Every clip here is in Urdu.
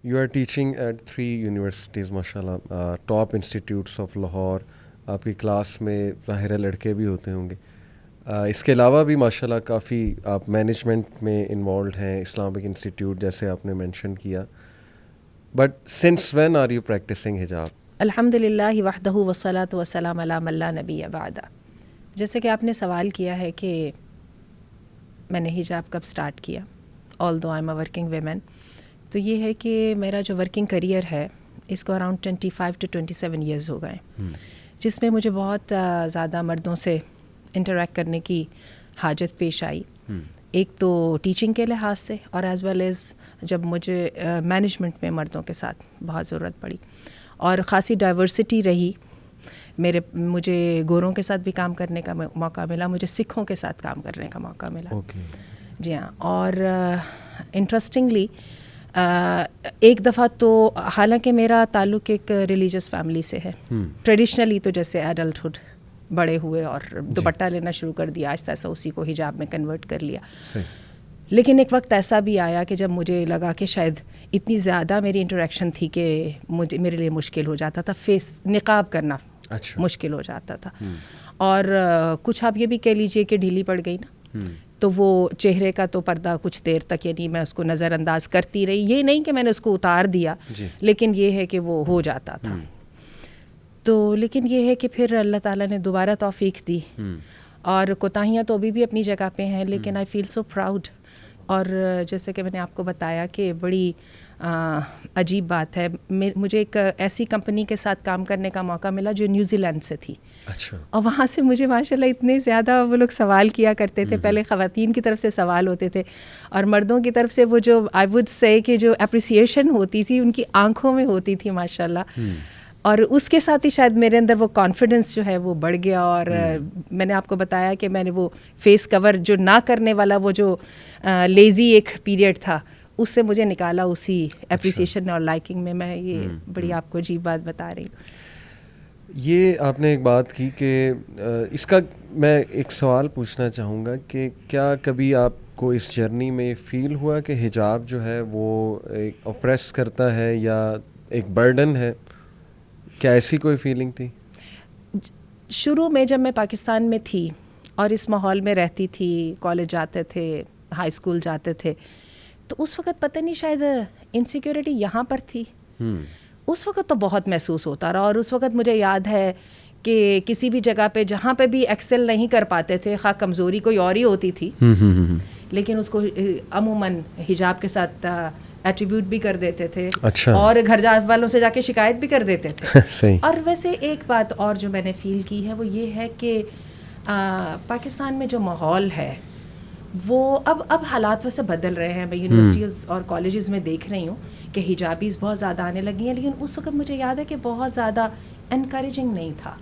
You are teaching at 3 universities ماشاء اللہ، ٹاپ انسٹیٹیوٹس آف لاہور. آپ کی کلاس میں ظاہر ہے لڑکے بھی ہوتے ہوں گے. اس کے علاوہ بھی ماشاء اللہ کافی آپ مینجمنٹ میں انوالوڈ ہیں، اسلامک انسٹیٹیوٹ جیسے آپ نے مینشن کیا. But since when are you practising حجاب؟ الحمد للہ وحدہ والصلاۃ والسلام علی من لا نبی بعدہ. جیسے کہ آپ نے سوال کیا ہے کہ میں نے حجاب کب سٹارٹ کیا، although I'm a working woman، تو یہ ہے کہ میرا جو ورکنگ کریئر ہے اس کو اراؤنڈ 25 to 27 ایئرز ہو گئے، جس میں مجھے بہت زیادہ مردوں سے انٹریکٹ کرنے کی حاجت پیش آئی. ایک تو ٹیچنگ کے لحاظ سے، اور ایز ویل ایز جب مجھے مینجمنٹ میں مردوں کے ساتھ بہت ضرورت پڑی اور خاصی ڈائیورسٹی رہی. مجھے گوروں کے ساتھ بھی کام کرنے کا موقع ملا، مجھے سکھوں کے ساتھ کام کرنے کا موقع ملا. جی ہاں. اور انٹرسٹنگلی ایک دفعہ تو حالانکہ میرا تعلق ایک ریلیجس فیملی سے ہے، ٹریڈیشنلی تو جیسے ایڈلٹہڈ بڑے ہوئے اور دوپٹہ لینا شروع کر دیا، آہستہ آہستہ اسی کو حجاب میں کنورٹ کر لیا. لیکن ایک وقت ایسا بھی آیا کہ جب مجھے لگا کہ شاید اتنی زیادہ میری انٹریکشن تھی کہ میرے لیے مشکل ہو جاتا تھا فیس نقاب کرنا، مشکل ہو جاتا تھا. اور کچھ آپ یہ بھی کہہ لیجئے کہ ڈھیلی پڑ گئی نا، تو وہ چہرے کا تو پردہ کچھ دیر تک یعنی میں اس کو نظر انداز کرتی رہی. یہ نہیں کہ میں نے اس کو اتار دیا، لیکن یہ ہے کہ وہ ہو جاتا تھا. تو لیکن یہ ہے کہ پھر اللہ تعالیٰ نے دوبارہ توفیق دی، اور کوتاہیاں تو ابھی بھی اپنی جگہ پہ ہیں، لیکن آئی فیل سو پراؤڈ. اور جیسے کہ میں نے آپ کو بتایا کہ بڑی عجیب بات ہے، مجھے ایک ایسی کمپنی کے ساتھ کام کرنے کا موقع ملا جو نیوزی لینڈ سے تھی. اچھا. اور وہاں سے مجھے ماشاء اللہ اتنے زیادہ وہ لوگ سوال کیا کرتے تھے. پہلے خواتین کی طرف سے سوال ہوتے تھے اور مردوں کی طرف سے وہ جو آئی وڈ سے کہ جو اپریسیشن ہوتی تھی ان کی آنکھوں میں ہوتی تھی ماشاء اللہ. اور اس کے ساتھ ہی شاید میرے اندر وہ کانفیڈنس جو ہے وہ بڑھ گیا. اور میں نے آپ کو بتایا کہ میں نے وہ فیس کور جو نہ کرنے والا وہ جو لیزی ایک پیریڈ تھا اس سے مجھے نکالا اسی اپریسیشن اور لائکنگ میں. میں یہ بڑی آپ کو عجیب بات بتا رہی ہوں. یہ آپ نے ایک بات کی کہ اس کا میں ایک سوال پوچھنا چاہوں گا کہ کیا کبھی آپ کو اس جرنی میں فیل ہوا کہ حجاب جو ہے وہ ایک اوپریس کرتا ہے یا ایک برڈن ہے؟ کیا ایسی کوئی فیلنگ تھی؟ شروع میں جب میں پاکستان میں تھی اور اس ماحول میں رہتی تھی، کالج جاتے تھے، ہائی اسکول جاتے تھے، تو اس وقت پتہ نہیں شاید انسیکیورٹی یہاں پر تھی. اس وقت تو بہت محسوس ہوتا رہا. اور اس وقت مجھے یاد ہے کہ کسی بھی جگہ پہ جہاں پہ بھی ایکسل نہیں کر پاتے تھے، خواہ کمزوری کوئی اور ہی ہوتی تھی، لیکن اس کو عموماً حجاب کے ساتھ ایٹریبیوٹ بھی کر دیتے تھے. اچھا. اور گھر والوں سے جا کے شکایت بھی کر دیتے تھے. اور ویسے ایک بات اور جو میں نے فیل کی ہے وہ یہ ہے کہ پاکستان میں جو ماحول ہے وہ اب حالات ویسے بدل رہے ہیں. میں یونیورسٹیز اور کالجز میں دیکھ رہی ہوں کہ حجابیز بہت زیادہ آنے لگی ہیں، لیکن اس وقت مجھے یاد ہے کہ بہت زیادہ انکریجنگ نہیں تھا.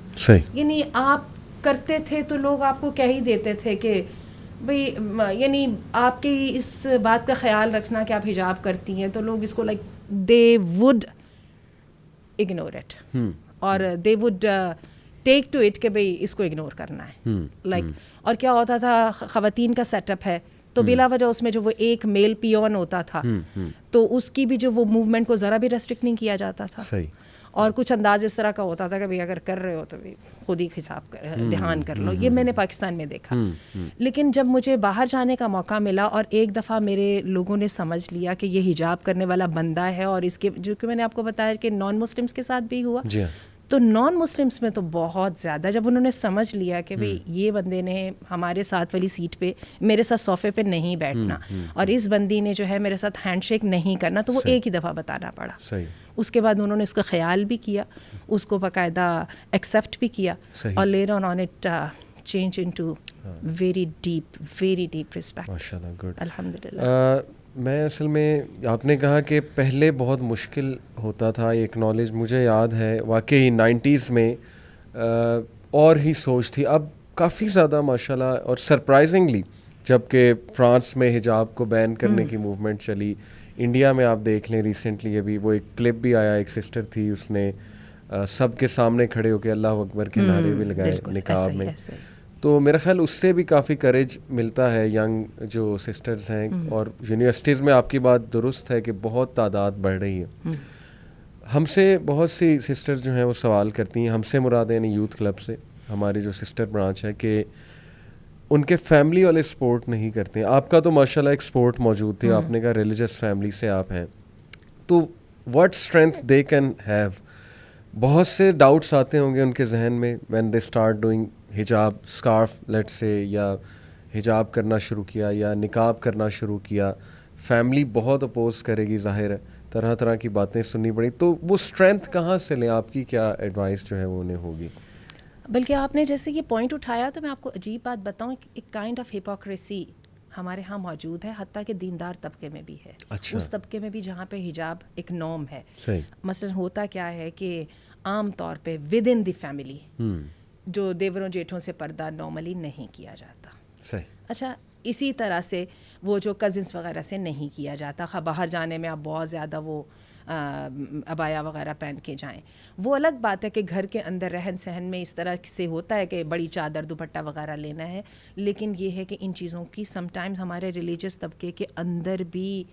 یعنی آپ کرتے تھے تو لوگ آپ کو کہہ ہی دیتے تھے کہ بھئی، یعنی آپ کی اس بات کا خیال رکھنا کہ آپ حجاب کرتی ہیں، تو لوگ اس کو like they would ignore it, اور they would take to it کہ بھئی اس کو اگنور کرنا ہے. لائک اور کیا ہوتا تھا، خواتین کا سیٹ اپ ہے تو بلا وجہ اس میں جو وہ ایک میل پیون ہوتا تھا تو اس کی بھی جو وہ موومنٹ کو ذرا بھی ریسٹرکٹ نہیں کیا جاتا تھا. اور کچھ انداز اس طرح کا ہوتا تھا کہ بھئی اگر کر رہے ہو تو خود ہی حساب دھیان کر لو. یہ میں نے پاکستان میں دیکھا. لیکن جب مجھے باہر جانے کا موقع ملا اور ایک دفعہ میرے لوگوں نے سمجھ لیا کہ یہ حجاب کرنے والا بندہ ہے، اور اس کے جو کہ میں نے آپ کو بتایا کہ نان مسلمس کے ساتھ بھی ہوا، تو نان مسلمس میں تو بہت زیادہ جب انہوں نے سمجھ لیا کہ بھئی یہ بندے نے ہمارے ساتھ والی سیٹ پہ میرے ساتھ صوفے پہ نہیں بیٹھنا، اور اس بندی نے جو ہے میرے ساتھ ہینڈ شیک نہیں کرنا، تو وہ ایک ہی دفعہ بتانا پڑا. اس کے بعد انہوں نے اس کا خیال بھی کیا، اس کو باقاعدہ ایکسیپٹ بھی کیا، اور later on it change into very deep respect. ماشاءاللہ، گڈ. الحمدللہ. میں اصل میں آپ نے کہا کہ پہلے بہت مشکل ہوتا تھا یہ اکنالج. مجھے یاد ہے واقعی 90s میں اور ہی سوچ تھی. اب کافی زیادہ ماشاءاللہ، اور سرپرائزنگلی جب کہ فرانس میں حجاب کو بین کرنے کی موومنٹ چلی، انڈیا میں آپ دیکھ لیں ریسنٹلی ابھی وہ ایک کلپ بھی آیا، ایک سسٹر تھی، اس نے سب کے سامنے کھڑے ہو کے اللہ اکبر کے نعرے بھی لگائے نقاب میں. تو میرا خیال اس سے بھی کافی کریج ملتا ہے ینگ جو سسٹرز ہیں. اور یونیورسٹیز میں آپ کی بات درست ہے کہ بہت تعداد بڑھ رہی ہے. ہم سے بہت سی سسٹرز جو ہیں وہ سوال کرتی ہیں, ہم سے مراد یعنی یوتھ کلب سے, ہماری جو سسٹر برانچ ہے, کہ ان کے فیملی والے سپورٹ نہیں کرتے ہیں. آپ کا تو ماشاءاللہ ایک سپورٹ موجود تھی, آپ نے کہا ریلیجس فیملی سے آپ ہیں, تو what strength they can have. بہت سے ڈاؤٹس آتے ہوں گے ان کے ذہن میں وین دے اسٹارٹ ڈوئنگ حجاب, اسکارف لیٹ سے, یا حجاب کرنا شروع کیا یا نقاب کرنا شروع کیا. فیملی بہت اپوز کرے گی, ظاہر ہے, طرح طرح کی باتیں سننی پڑی. تو وہ اسٹرینتھ کہاں سے لیں, آپ کی کیا ایڈوائس جو ہے وہ انہیں ہوگی؟ بلکہ آپ نے جیسے یہ پوائنٹ اٹھایا تو میں آپ کو عجیب بات بتاؤں, ایک کائنڈ آف ہپوکریسی ہمارے ہاں موجود ہے, حتیٰ کہ دیندار طبقے میں بھی ہے. اچھا. اس طبقے میں بھی جہاں پہ حجاب ایک نارم ہے. صحیح. مثلا ہوتا کیا ہے کہ عام طور پہ ود ان دی فیملی جو دیوروں جیٹھوں سے پردہ نارملی نہیں کیا جاتا. صحیح. اچھا, اسی طرح سے وہ جو کزنس وغیرہ سے نہیں کیا جاتا. باہر جانے میں آپ بہت زیادہ وہ ابایا وغیرہ پہن کے جائیں. وہ الگ بات ہے کہ گھر کے اندر رہن سہن میں اس طرح سے ہوتا ہے کہ بڑی چادر دوپٹہ وغیرہ لینا ہے, لیکن یہ ہے کہ ان چیزوں کی سم ٹائمز ہمارے ریلیجس طبقے کے اندر بھی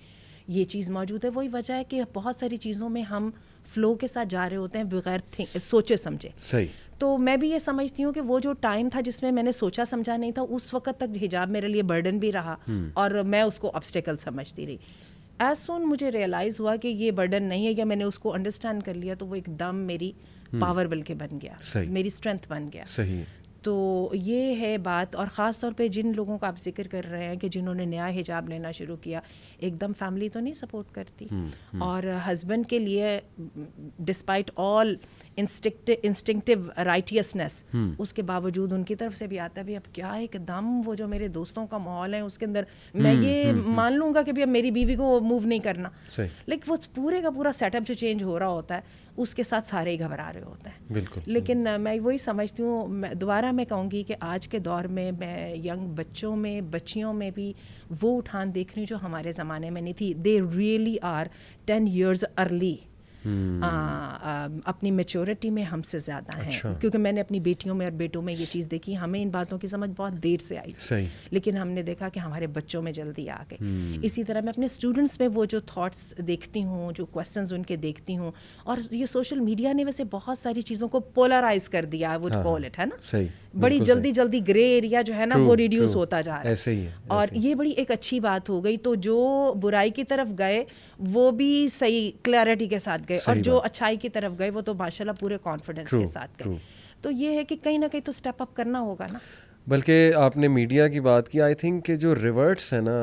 یہ چیز موجود ہے. وہی وجہ ہے کہ بہت ساری چیزوں میں ہم فلو کے ساتھ جا رہے ہوتے ہیں بغیر سوچے سمجھے. صحیح. تو میں بھی یہ سمجھتی ہوں کہ وہ جو ٹائم تھا جس میں میں نے سوچا سمجھا نہیں تھا, اس وقت تک حجاب میرے لیے برڈن بھی رہا اور میں اس کو obstacle سمجھتی رہی. ایز سون مجھے ریئلائز ہوا کہ یہ برڈن نہیں ہے, یا میں نے اس کو انڈرسٹینڈ کر لیا, تو وہ ایک دم میری پاور بل کے بن گیا, میری اسٹرینتھ بن گیا. صحیح. تو یہ ہے بات. اور خاص طور پہ جن لوگوں کا آپ ذکر کر رہے ہیں کہ جنہوں نے نیا حجاب لینا شروع کیا, ایک دم فیملی تو نہیں سپورٹ کرتی, اور ہسبینڈ کے لیے ڈسپائٹ آل انسٹنکٹیو رائٹیسنس, اس کے باوجود ان کی طرف سے بھی آتا ہے بھی اب کیا ایک دم وہ جو میرے دوستوں کا ماحول ہے اس کے اندر میں یہ مان لوں گا کہ بھی اب میری بیوی کو موو نہیں کرنا. لیکن وہ پورے کا پورا سیٹ اپ جو چینج ہو رہا ہوتا ہے اس کے ساتھ سارے ہی گھبرا رہے ہوتے ہیں. بالکل. لیکن میں وہی سمجھتی ہوں, دوبارہ میں کہوں گی کہ آج کے دور میں ینگ بچوں میں بچیوں میں بھی وہ اٹھان دیکھ رہی ہوں جو ہمارے زمانے میں نہیں تھی. They really are 10 years early اپنی میچورٹی میں ہم سے زیادہ ہیں. کیونکہ میں نے اپنی بیٹیوں میں اور بیٹوں میں یہ چیز دیکھی, ہمیں ان باتوں کی سمجھ بہت دیر سے آئی, لیکن ہم نے دیکھا کہ ہمارے بچوں میں جلدی آ گئی. اسی طرح میں اپنے اسٹوڈنٹس میں وہ جو تھاٹس دیکھتی ہوں, جو کویسچنز ان کے دیکھتی ہوں, اور یہ سوشل میڈیا نے ویسے بہت ساری چیزوں کو پولرائز کر دیا, وڈ کال اٹ, ہے نا, بڑی جلدی گرے ایریا جو ہے نا وہ ریڈیوس ہوتا جا رہا ہے, اور یہ بڑی ایک اچھی بات ہو گئی. تو جو برائی کی طرف گئے وہ بھی صحیح کلیئرٹی کے ساتھ گئے, اور جو اچھائی کی طرف گئے وہ تو ماشاءاللہ پورے کانفیڈنس کے ساتھ گئے. تو یہ ہے کہ کہیں نہ کہیں تو اسٹیپ اپ کرنا ہوگا نا. بلکہ آپ نے میڈیا کی بات کی, آئی تھنک کہ جو ریورٹس ہیں نا,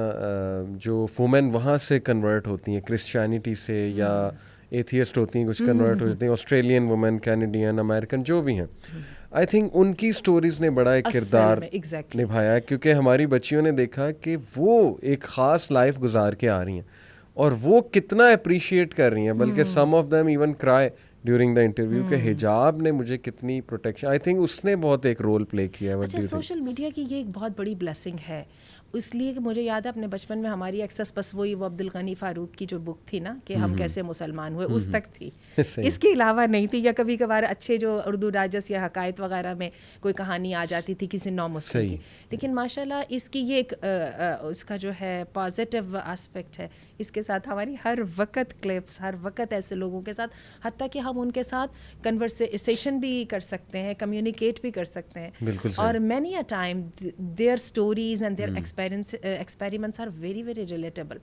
جو وومن وہاں سے کنورٹ ہوتی ہیں کرسچینٹی سے, یا ایتھیسٹ ہوتی ہیں کچھ کنورٹ ہو جاتی ہیں, آسٹریلین وومن, کینیڈین, امریکن جو بھی ہیں, آئی تھنک ان کی سٹوریز نے بڑا ایک کردار نبھایا ہے, کیونکہ ہماری بچیوں نے دیکھا کہ وہ ایک خاص لائف گزار کے آ رہی ہیں اور وہ کتنا اپریشیٹ کر رہی ہیں, بلکہ سم آف دیم ایون کرائے ڈیورنگ دا انٹرویو کہ حجاب نے مجھے کتنی پروٹیکشن. آئی تھنک اس نے بہت ایک رول پلے کیا ہے. اچھا, سوشل میڈیا کی یہ ایک بہت بڑی بلیسنگ ہے, اس لیے کہ مجھے یاد ہے اپنے بچپن میں ہماری ایکسس بس وہی وہ عبد الغنی فاروق کی جو بک تھی نا کہ ہم کیسے مسلمان ہوئے, اس تک تھی, اس کے علاوہ نہیں تھی. یا کبھی کبھار اچھے جو اردو ڈائجسٹ یا حقائق وغیرہ میں کوئی کہانی آ جاتی تھی کسی نو مسلم کی. لیکن ماشاء اللہ اس کی یہ ایک اس کا جو ہے پازیٹیو آسپیکٹ ہے, اس کے ساتھ ہماری ہر وقت کلپس, ہر وقت ایسے لوگوں کے ساتھ, حتیٰ کہ ہم ان کے ساتھ کنورسیشن بھی کر سکتے ہیں, کمیونیکیٹ بھی کر سکتے ہیں. اور many a time their stories and their experiments are very very relatable.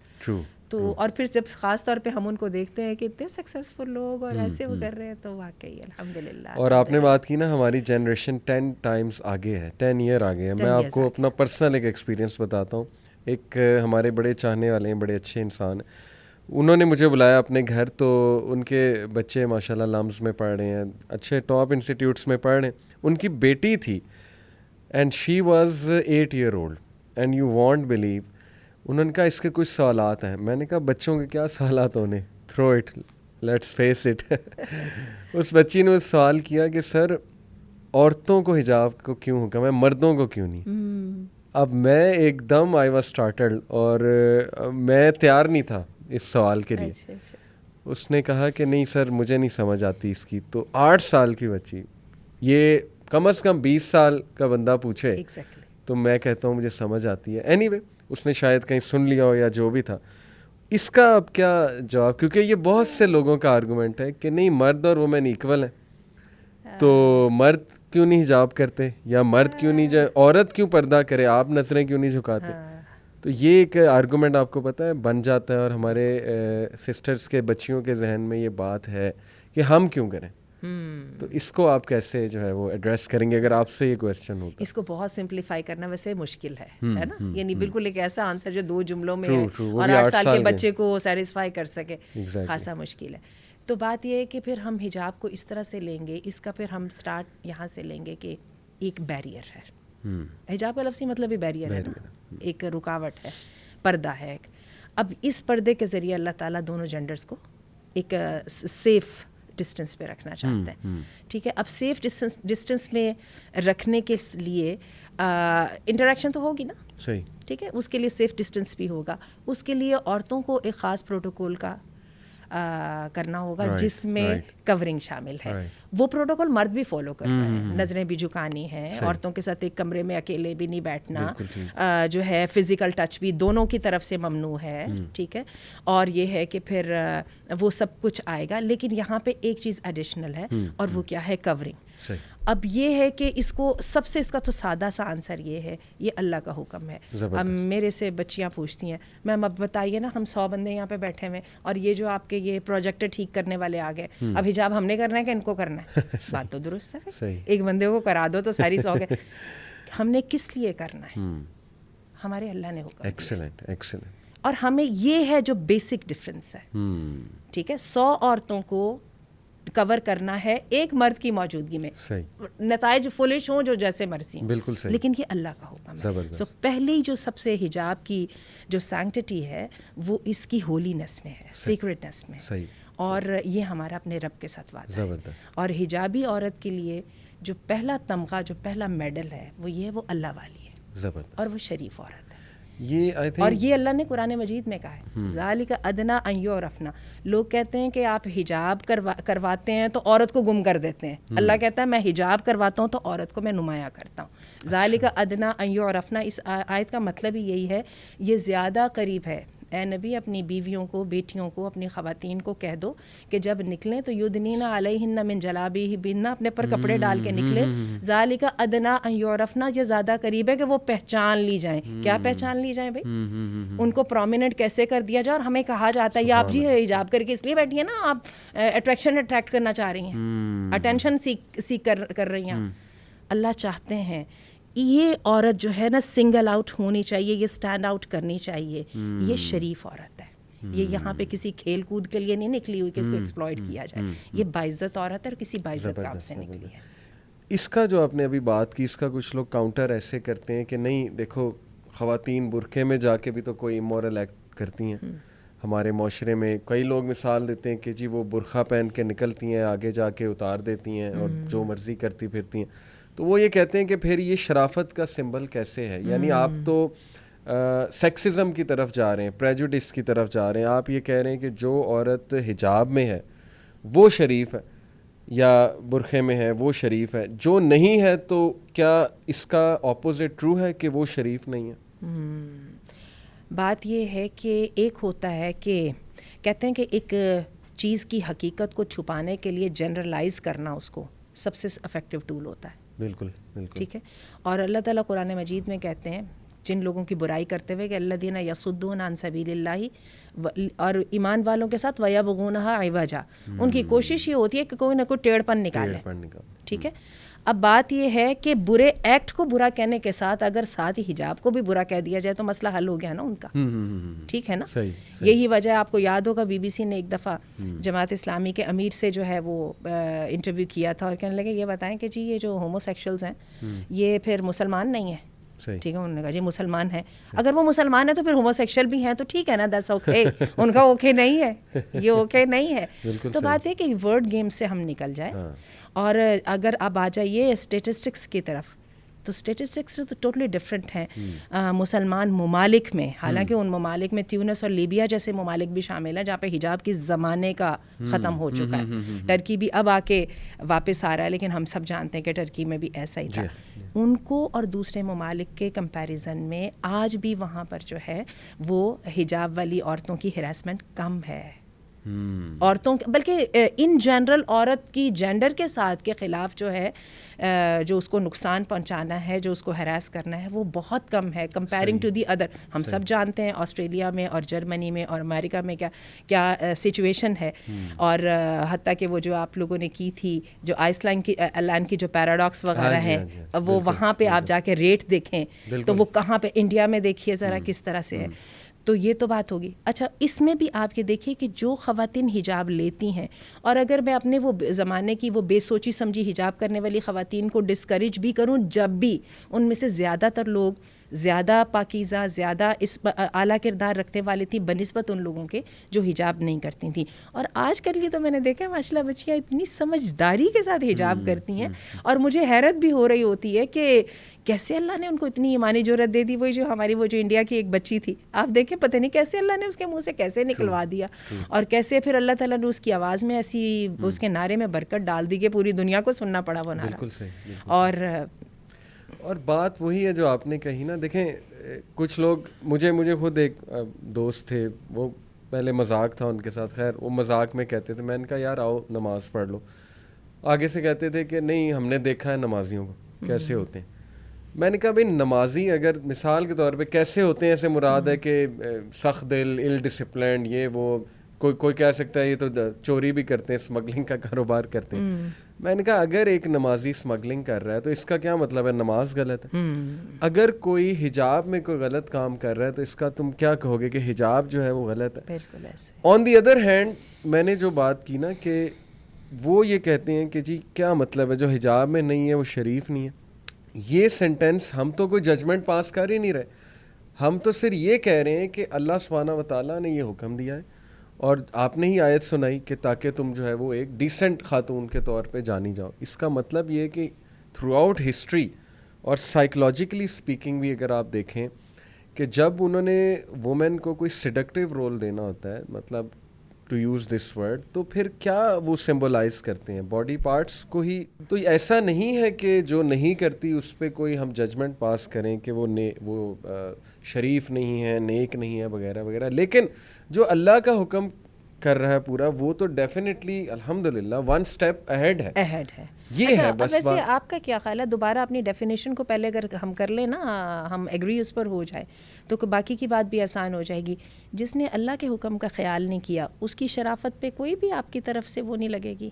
تو اور پھر جب خاص طور پہ ہم ان کو دیکھتے ہیں کہ اتنے سکسیزفل لوگ اور ایسے وہ کر رہے ہیں, تو واقعی الحمدللہ. اور آپ نے بات کی نا, ہماری جنریشن 10 times آگے ہے, 10 year آگے ہے. میں آپ کو اپنا پرسنل ایک ایکسپیرینس بتاتا ہوں. ایک ہمارے بڑے چاہنے والے ہیں, بڑے اچھے انسان, انہوں نے مجھے بلایا اپنے گھر. تو ان کے بچے ماشاءاللہ لمز میں پڑھ رہے ہیں, اچھے ٹاپ انسٹیٹیوٹس میں پڑھ رہے ہیں. ان کی بیٹی تھی and she was 8 year old and you want blue, انہوں نے کہا اس کے کچھ سوالات ہیں. میں نے کہا بچوں کے کیا سوالات ہونے, through it, let's face it. اس بچی نے سوال کیا کہ سر عورتوں کو حجاب کو کیوں حکم ہے, مردوں کو کیوں نہیں؟ اب میں ایک دم آئی واز اسٹارٹڈ, اور میں تیار نہیں تھا اس سوال کے لیے. اس نے کہا کہ نہیں سر مجھے نہیں سمجھ آتی اس کی. تو 8 سال کی بچی, یہ کم از کم 20 سال کا بندہ پوچھے ایگزیکٹلی تو میں کہتا ہوں مجھے سمجھ آتی ہے. اینی وے اس نے شاید کہیں سن لیا ہو یا جو بھی تھا. اس کا اب کیا جواب, کیونکہ یہ بہت سے لوگوں کا آرگومنٹ ہے کہ نہیں مرد اور وومن ایکول ہیں, تو مرد کیوں نہیں حجاب کرتے, یا مرد کیوں نہیں جائے, عورت کیوں پردہ کرے, آپ نظریں کیوں نہیں جھکاتے. تو یہ ایک آرگومنٹ آپ کو پتہ ہے بن جاتا ہے, اور ہمارے سسٹرز کے بچیوں کے ذہن میں یہ بات ہے کہ ہم کیوں کریں. تو اس کو آپ کیسے جو ہے وہ ایڈریس کریں گے اگر آپ سے یہ کویسچن ہوتا؟ اس کو بہت سمپلیفائی کرنا ویسے مشکل ہے نا, یعنی بالکل ایک ایسا آنسر جو 2 جملوں میں ہے اور 8 سال کے بچے کو سیٹسفائی کر سکے, خاصا مشکل ہے. تو بات یہ ہے کہ پھر ہم حجاب کو اس طرح سے لیں گے, اس کا پھر ہم سٹارٹ یہاں سے لیں گے کہ ایک بیریئر ہے. حجاب کا لفظی مطلب ہی بیریئر ہے نا, ایک رکاوٹ ہے, پردہ ہے. اب اس پردے کے ذریعے اللہ تعالیٰ دونوں جینڈرز کو ایک سیف ڈسٹینس پہ رکھنا چاہتے ہیں. ٹھیک ہے, اب سیف ڈسٹینس میں رکھنے کے لیے انٹریکشن تو ہوگی نا, صحیح, ٹھیک ہے, اس کے لیے سیف ڈسٹینس بھی ہوگا. اس کے لیے عورتوں کو ایک خاص پروٹوکول کا کرنا ہوگا جس میں کورنگ شامل ہے. وہ پروٹوکول مرد بھی فالو کر رہے ہیں, نظریں بھی جھکانی ہیں, عورتوں کے ساتھ ایک کمرے میں اکیلے بھی نہیں بیٹھنا, جو ہے فزیکل ٹچ بھی دونوں کی طرف سے ممنوع ہے. ٹھیک ہے, اور یہ ہے کہ پھر وہ سب کچھ آئے گا, لیکن یہاں پہ ایک چیز ایڈیشنل ہے, اور وہ کیا ہے, کورنگ. اب یہ ہے کہ اس کو سب سے اس کا تو سادہ سا آنسر یہ ہے, یہ اللہ کا حکم ہے. اب میرے سے بچیاں پوچھتی ہیں, میم اب بتائیے نا, ہم 100 بندے یہاں پہ بیٹھے ہوئے اور یہ جو آپ کے یہ پروجیکٹر ٹھیک کرنے والے آ گئے, اب حجاب ہم نے کرنا ہے کہ ان کو کرنا ہے؟ بات تو درست ہے, ایک بندے کو کرا دو تو ساری 100 گئے. ہم نے کس لیے کرنا ہے؟ ہمارے اللہ نے حکم. Excellent, excellent. اور ہمیں یہ ہے جو بیسک ڈفرینس ہے. ٹھیک ہے, 100 عورتوں کو کور کرنا ہے ایک مرد کی موجودگی میں, نتائج فلش ہوں جو جیسے مرضی, بالکل صحیح, لیکن یہ اللہ کا حکم ہے. سو پہلی جو سب سے حجاب کی جو سینکٹی ہے وہ اس کی ہولینس میں ہے, سیکریٹنس میں, اور یہ ہمارا اپنے رب کے ساتھ وعدہ ہے. اور حجابی عورت کے لیے جو پہلا تمغہ, جو پہلا میڈل ہے وہ یہ ہے, وہ اللہ والی ہے, اور وہ شریف عورت ہے. اور یہ اللہ نے قرآن مجید میں کہا ہے, ذالک ادنیٰ ان یعرفن. لوگ کہتے ہیں کہ آپ حجاب کرواتے ہیں تو عورت کو گم کر دیتے ہیں. اللہ کہتا ہے میں حجاب کرواتا ہوں تو عورت کو میں نمایاں کرتا ہوں. ذالک ادنیٰ ان یعرفن, اس آیت کا مطلب ہی یہی ہے, یہ زیادہ قریب ہے. اے نبی اپنی بیویوں کو, بیٹیوں کو, اپنی خواتین کو کہہ دو کہ جب نکلیں تو یدنین علیہن من جلابیبہن, اپنے پر کپڑے ڈال کے نکلیں. ذالک ادنیٰ ان یعرفن, یہ زیادہ قریب ہے کہ وہ پہچان لی جائیں. کیا پہچان لی جائیں بھائی؟ ان کو پرومیننٹ کیسے کر دیا جائے. اور ہمیں کہا جاتا ہے یہ آپ جی حجاب کر کے اس لیے بیٹھی ہیں نا, آپ اٹریکٹ کرنا چاہ رہی ہیں, اٹینشن سیک کر رہی ہیں. اللہ چاہتے ہیں یہ عورت جو ہے نا سنگل آؤٹ ہونی چاہیے, یہ اسٹینڈ آؤٹ کرنی چاہیے. یہ شریف عورت ہے, یہ یہاں پہ کسی کھیل کود کے لیے نہیں نکلی ہوئی کہ اس کو ایکسپلائٹ کیا جائے. یہ باعزت عورت ہے اور کسی باعزت کام سے نکلی ہے. اس کا جو آپ نے ابھی بات کی, اس کا کچھ لوگ کاؤنٹر ایسے کرتے ہیں کہ نہیں دیکھو خواتین برقعے میں جا کے بھی تو کوئی امورل ایکٹ کرتی ہیں. ہمارے معاشرے میں کئی لوگ مثال دیتے ہیں کہ جی وہ برقعہ پہن کے نکلتی ہیں, آگے جا کے اتار دیتی ہیں اور جو مرضی کرتی پھرتی ہیں. تو وہ یہ کہتے ہیں کہ پھر یہ شرافت کا سمبل کیسے ہے؟ یعنی آپ تو سیکسزم کی طرف جا رہے ہیں, پریجوڈس کی طرف جا رہے ہیں. آپ یہ کہہ رہے ہیں کہ جو عورت حجاب میں ہے وہ شریف ہے, یا برقعے میں ہے وہ شریف ہے, جو نہیں ہے تو کیا اس کا اپوزٹ ٹرو ہے کہ وہ شریف نہیں ہے؟ بات یہ ہے کہ ایک ہوتا ہے کہ کہتے ہیں کہ ایک چیز کی حقیقت کو چھپانے کے لیے جنرلائز کرنا اس کو سب سے افیکٹو ٹول ہوتا ہے. بالکل بالکل, ٹھیک ہے. اور اللہ تعالیٰ قرآن مجید میں کہتے ہیں جن لوگوں کی برائی کرتے ہوئے کہ الذین یصدون عن سبیل اللہ, اور ایمان والوں کے ساتھ ویبغونہا عوجا, ان کی کوشش یہ ہوتی ہے کہ کوئی نہ کوئی ٹیڑھ پن نکالے. ٹھیک ہے. اب بات یہ ہے کہ برے ایکٹ کو برا کہنے کے ساتھ اگر ساتھ ہی حجاب کو بھی برا کہہ دیا جائے تو مسئلہ حل ہو گیا نا ان کا. ٹھیک ہے نا. یہی وجہ آپ کو یاد ہوگا بی بی سی نے ایک دفعہ جماعت اسلامی کے امیر سے جو ہے وہ انٹرویو کیا تھا, اور کہنے لگے یہ بتائیں کہ جی یہ جو ہومو سیکشولز ہیں یہ پھر مسلمان نہیں ہیں. ٹھیک ہے, انہوں نے کہا جی مسلمان ہیں. اگر وہ مسلمان ہیں تو پھر ہومو سیکشل بھی ہیں تو ٹھیک ہے نا, دیٹس اوکے. ان کا اوکے نہیں ہے, یہ اوکے نہیں ہے. تو بات ہے کہ ورڈ گیم سے ہم نکل جائیں. اور اگر اب آ جائیے اسٹیٹسٹکس کی طرف, تو اسٹیٹسٹکس تو ٹوٹلی ڈفرینٹ ہیں مسلمان ممالک میں. حالانکہ ان ممالک میں تیونس اور لیبیا جیسے ممالک بھی شامل ہیں جہاں پہ حجاب کی زمانے کا ختم ہو چکا ہے. ٹرکی بھی اب آ کے واپس آ رہا ہے, لیکن ہم سب جانتے ہیں کہ ٹرکی میں بھی ایسا ہی تھا. ان کو اور دوسرے ممالک کے کمپیریزن میں آج بھی وہاں پر جو ہے وہ حجاب والی عورتوں کی ہراسمنٹ کم ہے. عورتوں بلکہ ان جنرل عورت کی جینڈر کے ساتھ کے خلاف جو ہے جو اس کو نقصان پہنچانا ہے, جو اس کو ہراس کرنا ہے, وہ بہت کم ہے کمپیرنگ ٹو دی ادر. ہم سب جانتے ہیں آسٹریلیا میں اور جرمنی میں اور امریکہ میں کیا سچویشن ہے. اور حتیٰ کہ وہ جو آپ لوگوں نے کی تھی جو آئس لینڈ کی جو پیراڈاکس وغیرہ ہیں, وہ وہاں پہ آپ جا کے ریٹ دیکھیں تو وہ کہاں پہ, انڈیا میں دیکھیے ذرا کس طرح سے ہے. تو یہ تو بات ہوگی. اچھا, اس میں بھی آپ یہ دیکھیے کہ جو خواتین حجاب لیتی ہیں, اور اگر میں اپنے وہ زمانے کی وہ بے سوچی سمجھی حجاب کرنے والی خواتین کو ڈسکریج بھی کروں, جب بھی ان میں سے زیادہ تر لوگ زیادہ پاکیزہ, زیادہ اس اعلیٰ کردار رکھنے والے تھی بنسبت ان لوگوں کے جو حجاب نہیں کرتی تھیں. اور آج کل یہ تو میں نے دیکھا ماشاء اللہ بچیاں اتنی سمجھداری کے ساتھ حجاب کرتی ہیں, اور مجھے حیرت بھی ہو رہی ہوتی ہے کہ کیسے اللہ نے ان کو اتنی ایمانی جرأت دے دی. وہی جو ہماری وہ جو انڈیا کی ایک بچی تھی, آپ دیکھیں پتہ نہیں کیسے اللہ نے اس کے منہ سے کیسے نکلوا دیا, اور کیسے پھر اللہ تعالیٰ نے اس کی آواز میں ایسی اس کے نعرے میں برکت ڈال دی کہ پوری دنیا کو سننا پڑا وہ نعرہ. بالکل صحیح. اور بات وہی ہے جو آپ نے کہی نا. دیکھیں کچھ لوگ, مجھے خود ایک دوست تھے, وہ پہلے مذاق تھا ان کے ساتھ, خیر وہ مذاق میں کہتے تھے, میں نے کہا یار آؤ نماز پڑھ لو. آگے سے کہتے تھے کہ نہیں ہم نے دیکھا ہے نمازیوں کو کیسے ہوتے ہیں. میں نے کہا بھائی نمازی اگر مثال کے طور پہ کیسے ہوتے ہیں, ایسے مراد ہے کہ سخت دل, ال ڈسپلنڈ, یہ وہ, کوئی کہہ سکتا ہے یہ تو چوری بھی کرتے ہیں, اسمگلنگ کا کاروبار کرتے ہیں. میں نے کہا اگر ایک نمازی اسمگلنگ کر رہا ہے تو اس کا کیا مطلب ہے نماز غلط ہے؟ اگر کوئی حجاب میں کوئی غلط کام کر رہا ہے تو اس کا تم کیا کہو گے کہ حجاب جو ہے وہ غلط ہے؟ بالکل ایسے. آن دی ادر ہینڈ میں نے جو بات کی نا کہ وہ یہ کہتے ہیں کہ جی کیا مطلب ہے جو حجاب میں نہیں ہے وہ شریف نہیں ہے. یہ سینٹینس, ہم تو کوئی ججمنٹ پاس کر ہی نہیں رہے, ہم تو صرف یہ کہہ رہے ہیں کہ اللہ سبحانہ و تعالیٰ نے یہ حکم دیا ہے اور آپ نے ہی آیت سنائی کہ تاکہ تم جو ہے وہ ایک ڈیسنٹ خاتون کے طور پہ جانی جاؤ. اس کا مطلب یہ کہ تھرو آؤٹ ہسٹری اور سائیکلوجیکلی اسپیکنگ بھی اگر آپ دیکھیں کہ جب انہوں نے وومن کو کوئی سیڈکٹیو رول دینا ہوتا ہے, مطلب ٹو یوز دس ورڈ, تو پھر کیا وہ سمبلائز کرتے ہیں باڈی پارٹس کو ہی. تو ایسا نہیں ہے کہ جو نہیں کرتی اس پہ کوئی ہم ججمنٹ پاس کریں کہ وہ شریف نہیں ہے, نیک نہیں ہے وغیرہ وغیرہ. لیکن جو اللہ کا حکم کر رہا ہے پورا, وہ تو ڈیفینیٹلی الحمدللہ ون اسٹیپ اہیڈ ہے. یہ ہے بس. ویسے آپ کا کیا خیال ہے, دوبارہ اپنی ڈیفینیشن کو پہلے اگر ہم کر لیں نا, ہم ایگری اس پر ہو جائے تو باقی کی بات بھی آسان ہو جائے گی. جس نے اللہ کے حکم کا خیال نہیں کیا اس کی شرافت پہ کوئی بھی آپ کی طرف سے وہ نہیں لگے گی.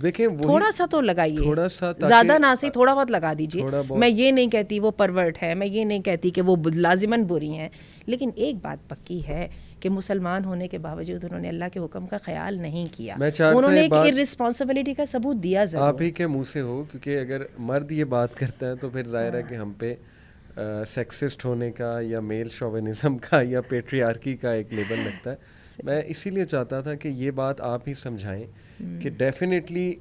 دیکھیں تھوڑا سا تو لگائیے, تھوڑا سا, زیادہ نہ صحیح تھوڑا بہت لگا دیجیے. میں یہ نہیں کہتی وہ پرورٹ ہے, میں یہ نہیں کہتی کہ وہ لازماً بری ہیں, لیکن ایک بات پکی ہے کہ مسلمان ہونے کے باوجود انہوں نے اللہ کے حکم کا خیال نہیں کیا. انہوں نے ایک ارسپانسبلٹی کا ثبوت دیا ضرور. آپ ہی کے منہ سے ہو, کیونکہ اگر مرد یہ بات کرتا ہے تو پھر ظاہر ہے کہ ہم پہ سیکسسٹ ہونے کا یا میل شوونزم کا یا پیٹریارکی کا ایک لیبل لگتا ہے. میں اسی لیے چاہتا تھا کہ یہ بات آپ ہی سمجھائیں کہ ڈیفینیٹلی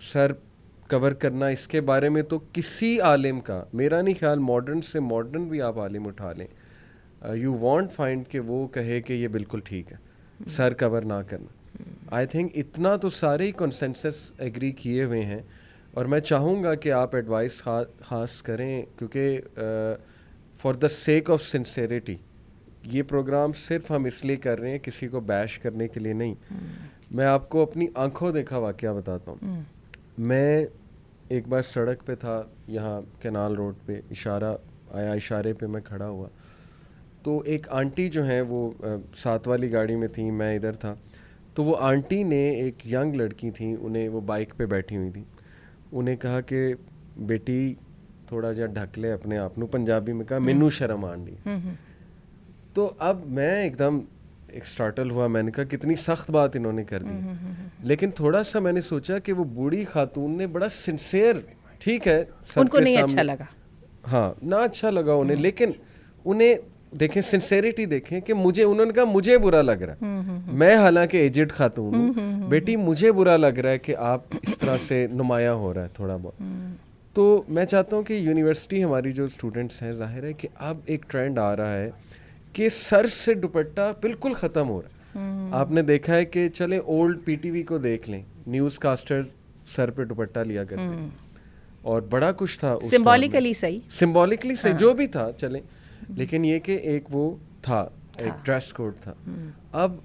سر کور کرنا اس کے بارے میں تو کسی عالم کا, میرا نہیں خیال, ماڈرن سے ماڈرن بھی آپ عالم اٹھا لیں, یو وانٹ فائنڈ کہ وہ کہے کہ یہ بالکل ٹھیک ہے سر کور نہ کرنا. آئی تھنک اتنا تو سارے ہی کنسنسس ایگری کیے ہوئے ہیں, اور میں چاہوں گا کہ آپ ایڈوائس خاص کریں, کیونکہ for the sake of sincerity یہ پروگرام صرف ہم اس لیے کر رہے ہیں, کسی کو بیش کرنے کے لیے نہیں. میں آپ کو اپنی آنکھوں دیکھا واقعہ بتاتا ہوں. میں ایک بار سڑک پہ تھا یہاں کینال روڈ پہ, اشارہ آیا, اشارے پہ میں کھڑا ہوا تو ایک آنٹی جو ہیں وہ 7 والی گاڑی میں تھیں, میں ادھر تھا, تو وہ آنٹی نے ایک ینگ لڑکی تھیں, انہیں وہ بائک پہ بیٹھی ہوئی تھیں, انہیں کہا کہ بیٹی تھوڑا جا ڈھک لے اپنے آپ نو, پنجابی میں کہا مینو شرم آن ڈی. تو اب میں ایک دم اسٹارٹل ہوا, میں نے کہا کتنی سخت بات انہوں نے کر دی. لیکن تھوڑا سا میں نے سوچا کہ وہ بوڑھی خاتون نے بڑا سنسیئر, ٹھیک ہے ان کو نہیں اچھا لگا, ہاں نہ اچھا لگا انہیں, لیکن انہیں دیکھیں سنسیریٹی دیکھیں کہ مجھے, انہوں نے کہا مجھے برا لگ رہا ہے, میں حالانکہ ایجڈ خاتون ہوں, بیٹی مجھے برا لگ رہا ہے کہ آپ اس طرح سے نمایاں ہو رہا ہے تھوڑا بہت. تو میں چاہتا ہوں کہ یونیورسٹی ہماری جو اسٹوڈنٹس ہیں, ظاہر ہے کہ اب ایک ٹرینڈ آ رہا ہے کہ سر سے دوپٹہ بالکل ختم ہو رہا ہے. آپ نے دیکھا ہے کہ چلیں اولڈ پی ٹی وی کو دیکھ لیں, نیوز کاسٹر سر پہ دوپٹہ لیا کرتے ہیں اور بڑا کچھ تھا سمبولکلی صحیح, سمبولکلی صحیح جو بھی تھا چلیں, لیکن یہ کہ ایک وہ تھا, ایک ڈریس کوڈ تھا. اب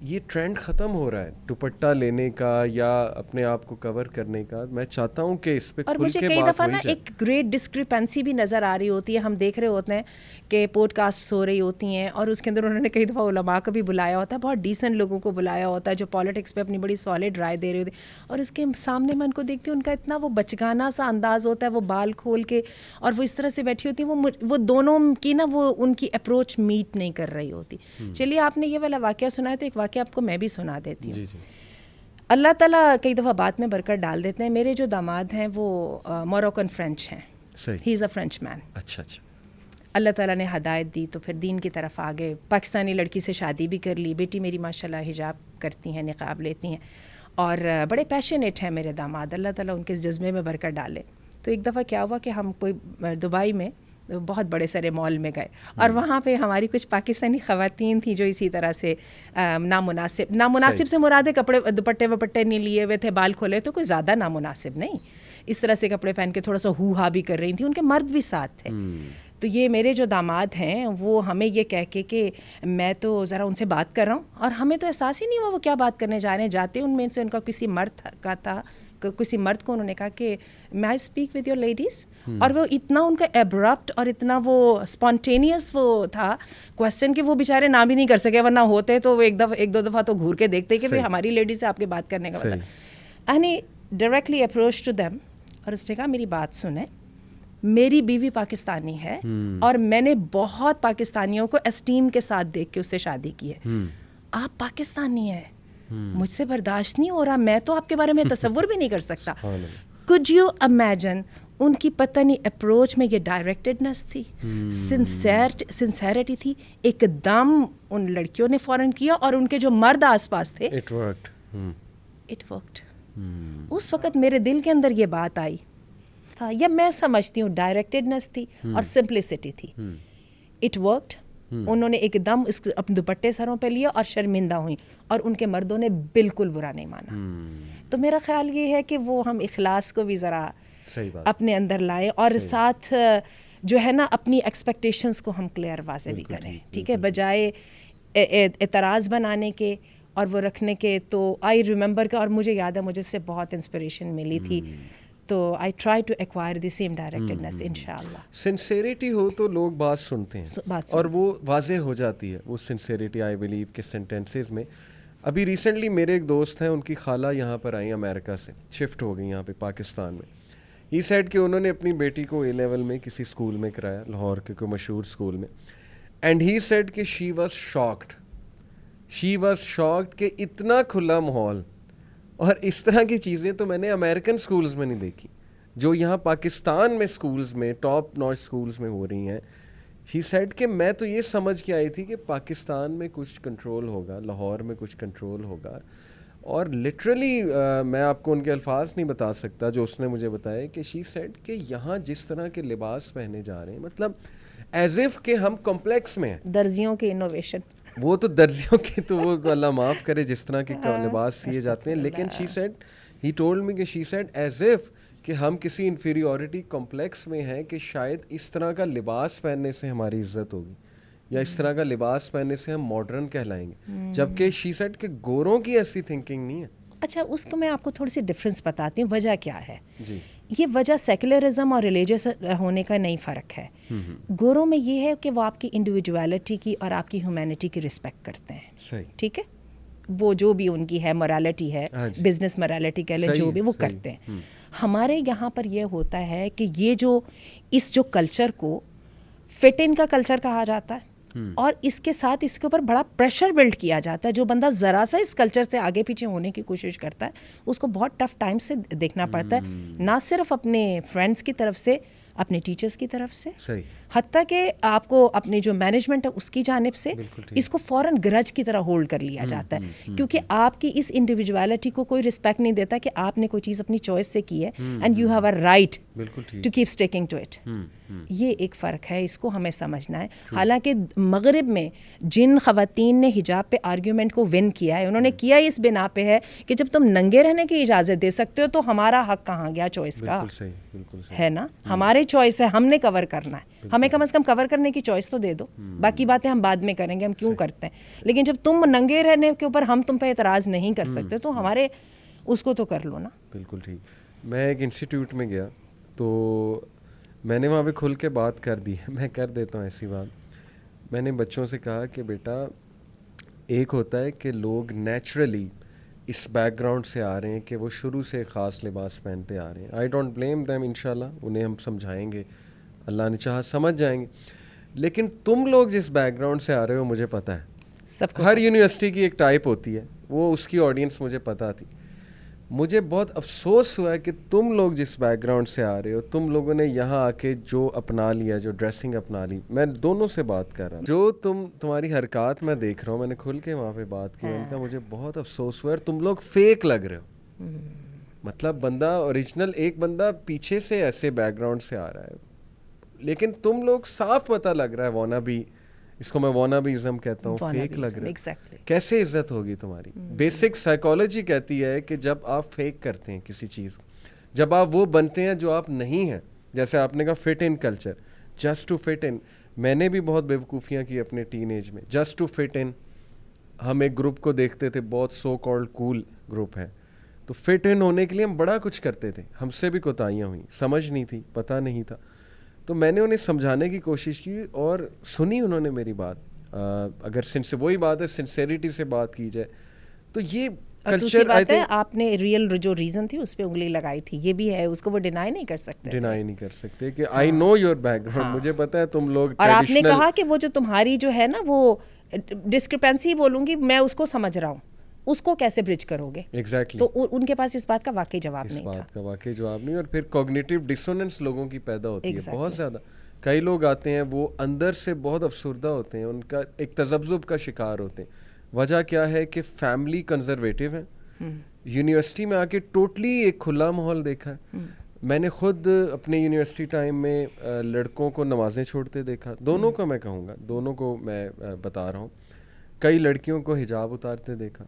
یہ ٹرینڈ ختم ہو رہا ہے دوپٹہ لینے کا یا اپنے آپ کو کور کرنے کا. میں چاہتا ہوں کہ اس پہ اور مجھے کئی دفعہ نا ایک گریٹ ڈسکریپنسی بھی نظر آ رہی ہوتی ہے. ہم دیکھ رہے ہوتے ہیں کہ پوڈ کاسٹ ہو رہی ہوتی ہیں اور اس کے اندر انہوں نے کئی دفعہ علماء کو بھی بلایا ہوتا ہے, بہت ڈیسنٹ لوگوں کو بلایا ہوتا ہے جو پالیٹکس پہ اپنی بڑی سالڈ رائے دے رہے ہوتے ہیں, اور اس کے سامنے میں ان کو دیکھتی ہوں ان کا اتنا وہ بچگانہ سا انداز ہوتا ہے, وہ بال کھول کے اور وہ اس طرح سے بیٹھی ہوتی ہیں, وہ دونوں کی نا وہ ان کی اپروچ میٹ نہیں کر رہی ہوتی. چلیے آپ نے یہ والا واقعہ سنا ہے تو ایک واقعہ آپ کو میں بھی سنا دیتی ہوں. اللہ تعالیٰ کئی دفعہ بات میں برکت ڈال دیتے ہیں. میرے جو داماد ہیں وہ موروکن فرینچ ہیں, ہی از اے فرینچ مین. اچھا اچھا. اللہ تعالیٰ نے ہدایت دی تو پھر دین کی طرف آگے, پاکستانی لڑکی سے شادی بھی کر لی. بیٹی میری ماشاءاللہ حجاب کرتی ہیں, نقاب لیتی ہیں اور بڑے پیشنیٹ ہیں میرے داماد, اللہ تعالیٰ ان کے اس جذبے میں برکت ڈالے. تو ایک دفعہ کیا ہوا کہ ہم کوئی دبئی میں بہت بڑے سارے مال میں گئے اور وہاں پہ ہماری کچھ پاکستانی خواتین تھیں جو اسی طرح سے نامناسب سے مراد کپڑے دوپٹے وپٹے نہیں لیے ہوئے تھے, بال کھولے, تو کوئی زیادہ نامناسب نہیں, اس طرح سے کپڑے پہن کے تھوڑا سا ہو ہا بھی کر رہی تھیں. ان کے مرد بھی ساتھ تھے. تو یہ میرے جو داماد ہیں وہ ہمیں یہ کہہ کے کہ میں تو ذرا ان سے بات کر رہا ہوں, اور ہمیں تو احساس ہی نہیں ہوا وہ کیا بات کرنے جا رہے ہیں. جاتے ان میں سے ان کا کسی مرد کا تھا, کسی مرد کو انہوں نے کہا کہ میں اسپیک ود یور لیڈیز, اور وہ اتنا ان کا ایبرپٹ اور اتنا وہ اسپونٹینیس وہ تھا کوشچن کہ وہ بیچارے نہ بھی نہیں کر سکے, ورنہ ہوتے تو وہ ایک دو دفعہ تو گھور کے دیکھتے کہ بھائی ہماری لیڈیز سے آپ کے بات کرنے کا مطلب. Any directly approach to them, اور اس نے کہا میری بات سنیں, میری بیوی پاکستانی ہے اور میں نے بہت پاکستانیوں کو اسٹیم کے ساتھ دیکھ کے اس سے شادی کی ہے, آپ پاکستانی ہیں, مجھ سے برداشت نہیں ہو رہا, میں تو آپ کے بارے میں تصور بھی نہیں کر سکتا. could you imagine ان کی پتہ نہیں اپروچ میں یہ ڈائریکٹڈنس تھی, سنسیرٹی تھی, ایک دم ان لڑکیوں نے فوراً کیا اور ان کے جو مرد آس پاس تھے it worked. اس وقت میرے دل کے اندر یہ بات آئی تھا, یا میں سمجھتی ہوں ڈائریکٹڈنس تھی اور سمپلسٹی تھی. It worked. انہوں نے ایک دم اس اپنے دوپٹے سروں پہ لیا اور شرمندہ ہوئیں, اور ان کے مردوں نے بالکل برا نہیں مانا. تو میرا خیال یہ ہے کہ وہ ہم اخلاص کو بھی ذرا اپنے اندر لائیں, اور ساتھ جو ہے نا اپنی ایکسپیکٹیشنس کو ہم کلیئر واضح بھی کریں, ٹھیک ہے, بجائے اعتراض بنانے کے اور وہ رکھنے کے. تو آئی ریممبر کہ, اور مجھے یاد ہے مجھے اس سے بہت انسپریشن ملی تھی, تو I try to acquire the same directedness. انشاءاللہ سنسیریٹی ہو تو لوگ بات سنتے ہیں اور وہ واضح ہو جاتی ہے وہ سنسیریٹی. آئی بلیو کہ سینٹینسز میں ابھی ریسنٹلی میرے ایک دوست ہیں, ان کی خالہ یہاں پر آئیں امریکہ سے, شفٹ ہو گئی یہاں پہ پاکستان میں. ہی سیڈ کہ انہوں نے اپنی بیٹی کو اے لیول میں کسی اسکول میں کرایا, لاہور کے کوئی مشہور اسکول میں, اینڈ ہی سیڈ کہ شی واز شاکڈ کہ اتنا کھلا ماحول اور اس طرح کی چیزیں تو میں نے امریکن اسکولز میں نہیں دیکھی جو یہاں پاکستان میں اسکولز میں ٹاپ نوچ اسکولز میں ہو رہی ہیں. ہی سیڈ کہ میں تو یہ سمجھ کے آئی تھی کہ پاکستان میں کچھ کنٹرول ہوگا, لاہور میں کچھ کنٹرول ہوگا, اور لٹرلی میں آپ کو ان کے الفاظ نہیں بتا سکتا جو اس نے مجھے بتایا کہ شی سیڈ کہ یہاں جس طرح کے لباس پہنے جا رہے ہیں, مطلب ایز اف کہ ہم کمپلیکس میں ہیں. درزیوں کی انوویشن, وہ تو درزیوں کے تو وہ اللہ معاف کرے جس طرح کے لباس سیے جاتے ہیں, لیکن she said he told me کہ شی سیڈ ایز اف کہ ہم کسی انفیریورٹی کمپلیکس میں ہیں کہ شاید اس طرح کا لباس پہننے سے ہماری عزت ہوگی یا اس طرح کا لباس پہننے سے ہم ماڈرن کہلائیں گے, جبکہ شی سیڈ کہ گوروں کی ایسی تھنکنگ نہیں ہے. اچھا, اس کو میں آپ کو تھوڑی سی ڈفرینس بتاتی ہوں, وجہ کیا ہے. جی, یہ وجہ سیکولرزم اور ریلیجیس ہونے کا نہیں فرق ہے. گوروں میں یہ ہے کہ وہ آپ کی انڈیویجویلٹی کی اور آپ کی ہیومینٹی کی رسپیکٹ کرتے ہیں. صحیح, ٹھیک ہے, وہ جو بھی ان کی ہے مورالٹی ہے, بزنس مورالٹی کہہ لیں, جو بھی وہ کرتے ہیں. ہمارے یہاں پر یہ ہوتا ہے کہ یہ جو کلچر کو فٹ ان کا کلچر کہا جاتا ہے, اور اس کے ساتھ اس کے اوپر بڑا پریشر بلڈ کیا جاتا ہے. جو بندہ ذرا سا اس کلچر سے آگے پیچھے ہونے کی کوشش کرتا ہے اس کو بہت ٹف ٹائم سے دیکھنا پڑتا ہے, نہ صرف اپنے فرینڈس کی طرف سے, اپنے ٹیچرس کی طرف سے, صحیح, حتیٰ کہ آپ کو اپنی جو مینجمنٹ ہے اس کی جانب سے اس کو فوراً گرج کی طرح ہولڈ کر لیا جاتا ہے, کیونکہ آپ کی اس انڈیویجویلٹی کو کوئی رسپیکٹ نہیں دیتا کہ آپ نے کوئی چیز اپنی چوائس سے کی ہے and you have a right to keep sticking to it. یہ ایک فرق ہے, اس کو ہمیں سمجھنا ہے. حالانکہ مغرب میں جن خواتین نے حجاب پہ آرگیومنٹ کو ون کیا ہے, انہوں نے کیا اس بنا پہ ہے کہ جب تم ننگے رہنے کی اجازت دے سکتے ہو تو ہمارا حق کہاں گیا چوائس کا, ہے نا, ہمارے چوائس ہے, ہم نے کور کرنا ہے, ہمیں کم از کم کور کرنے کی چوائس تو دے دو, باقی باتیں ہم بعد میں کریں گے, ہم کیوں کرتے ہیں. لیکن جب تم ننگے رہنے کے اوپر ہم تم پہ اعتراض نہیں کر سکتے تو ہمارے اس کو تو کر لو نا. بالکل ٹھیک. میں ایک انسٹیٹیوٹ میں گیا تو میں نے وہاں پہ کھل کے بات کر دی, میں کر دیتا ہوں ایسی بات. میں نے بچوں سے کہا کہ بیٹا ایک ہوتا ہے کہ لوگ نیچرلی اس بیک گراؤنڈ سے آ رہے ہیں کہ وہ شروع سے خاص لباس پہنتے آ رہے ہیں. آئی ڈونٹ بلیم دیم, انشاءاللہ انہیں ہم سمجھائیں گے, اللہ نے چاہا سمجھ جائیں گے. لیکن تم لوگ جس بیک گراؤنڈ سے آ رہے ہو مجھے پتہ ہے, سب کو ہر یونیورسٹی کی ایک ٹائپ ہوتی ہے, وہ اس کی آڈینس مجھے پتہ تھی. مجھے بہت افسوس ہوا ہے کہ تم لوگ جس بیک گراؤنڈ سے آ رہے ہو, تم لوگوں نے یہاں آ کے جو اپنا لیا, جو ڈریسنگ اپنا لی, میں دونوں سے بات کر رہا ہوں, جو تمہاری حرکات میں دیکھ رہا ہوں, میں نے کھل کے وہاں پہ بات کی, ان کا مجھے بہت افسوس ہوا ہے. تم لوگ فیک لگ رہے ہو, مطلب بندہ اوریجنل, ایک بندہ پیچھے سے ایسے بیک گراؤنڈ سے آ رہا ہے, لیکن تم لوگ صاف پتہ لگ رہا ہے وانا بھی, اس کو میں وانا بھی ازم کہتا ہوں, فیک لگ رہا ہے. کیسے عزت ہوگی تمہاری؟ بیسک سائیکالوجی کہتی ہے کہ جب آپ فیک کرتے ہیں کسی چیز, جب آپ وہ بنتے ہیں جو آپ نہیں ہیں, جیسے آپ نے کہا fit in culture, just to fit in. میں نے بھی بہت بیوقوفیاں کی اپنے ٹین ایج میں, جسٹ ٹو فٹ ان. ہم ایک گروپ کو دیکھتے تھے, بہت سو کالڈ کول گروپ ہے, تو فٹ ان ہونے کے لیے ہم بڑا کچھ کرتے تھے, ہم سے بھی کوتاہیاں ہوئیں, سمجھ نہیں تھی, پتہ نہیں تھا, تو میں نے انہیں سمجھانے کی کوشش کی اور سنی انہوں نے میری بات. اگر وہی بات ہے سنسیریٹی سے بات کی جائے تو یہ دوسری بات ہے آپ نے ریئل جو ریزن تھی اس پہ انگلی لگائی تھی, یہ بھی ہے, اس کو وہ ڈینائی نہیں کر سکتے کہ آئی نو یور بیک گراؤنڈ, مجھے پتا ہے تم لوگ. اور آپ نے کہا کہ وہ جو تمہاری جو ہے نا وہ ڈسکرپنسی بولوں گی میں, اس کو سمجھ رہا ہوں, اس کو کیسے برج کرو گے؟ ایگزیکٹلی. تو ان کے پاس اس بات کا واقعی جواب نہیں تھا, اس بات کا واقعی جواب نہیں. اور پھر کوگنیٹیو ڈسوننس لوگوں کی پیدا ہوتی ہے بہت زیادہ. کئی لوگ آتے ہیں وہ اندر سے بہت افسردہ ہوتے ہیں, ان کا ایک تذبذب کا شکار ہوتے ہیں. وجہ کیا ہے کہ فیملی کنزرویٹو ہے, یونیورسٹی میں آ کے ٹوٹلی ایک کھلا ماحول دیکھا ہے. میں نے خود اپنے یونیورسٹی ٹائم میں لڑکوں کو نمازیں چھوڑتے دیکھا, دونوں کو میں کہوں گا, دونوں کو میں بتا رہا ہوں. کئی لڑکیوں کو حجاب اتارتے دیکھا,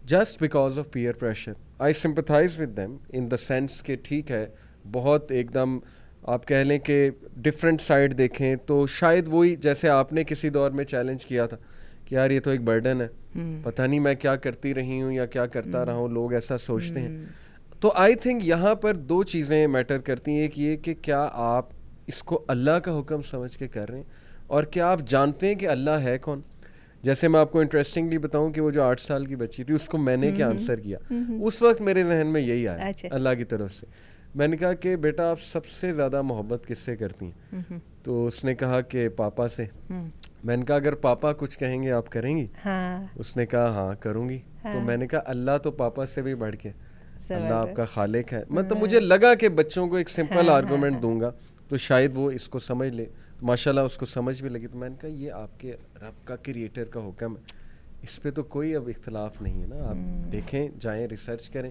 just because of peer pressure. I sympathise with them in the sense کہ ٹھیک ہے, بہت ایک دم آپ کہہ لیں کہ ڈفرینٹ سائڈ دیکھیں تو شاید وہی جیسے آپ نے کسی دور میں چیلنج کیا تھا کہ یار یہ تو ایک برڈن ہے, پتہ نہیں میں کیا کرتی رہی ہوں یا کیا کرتا رہا ہوں, لوگ ایسا سوچتے ہیں. تو آئی تھنک یہاں پر دو چیزیں میٹر کرتی ہیں. ایک یہ کہ کیا آپ اس کو اللہ کا حکم سمجھ کے کر رہے ہیں, اور کیا آپ جانتے ہیں کہ اللہ ہے کون. جیسے میں آپ کو انٹرسٹنگلی بتاؤں کہ وہ جو 8 سال کی بچی تھی, اس کو میں نے کیا آنسر کیا, اس وقت میرے ذہن میں یہی آیا اللہ کی طرف سے. میں نے کہا کہ بیٹا آپ سب سے زیادہ محبت کس سے کرتی ہیں؟ تو اس نے کہا کہ پاپا سے. میں نے کہا اگر پاپا کچھ کہیں گے آپ کریں گی؟ اس نے کہا ہاں کروں گی. تو میں نے کہا اللہ تو پاپا سے بھی بڑھ کے, اللہ آپ کا خالق ہے. مطلب مجھے لگا کہ بچوں کو ایک سمپل آرگومنٹ دوں گا تو شاید وہ اس کو سمجھ لے. ماشاءاللہ اس کو سمجھ بھی لگی. تو میں نے کہا یہ آپ کے رب کا کریٹر کا حکم ہے, اس پہ تو کوئی اب اختلاف نہیں ہے نا, آپ دیکھیں جائیں ریسرچ کریں.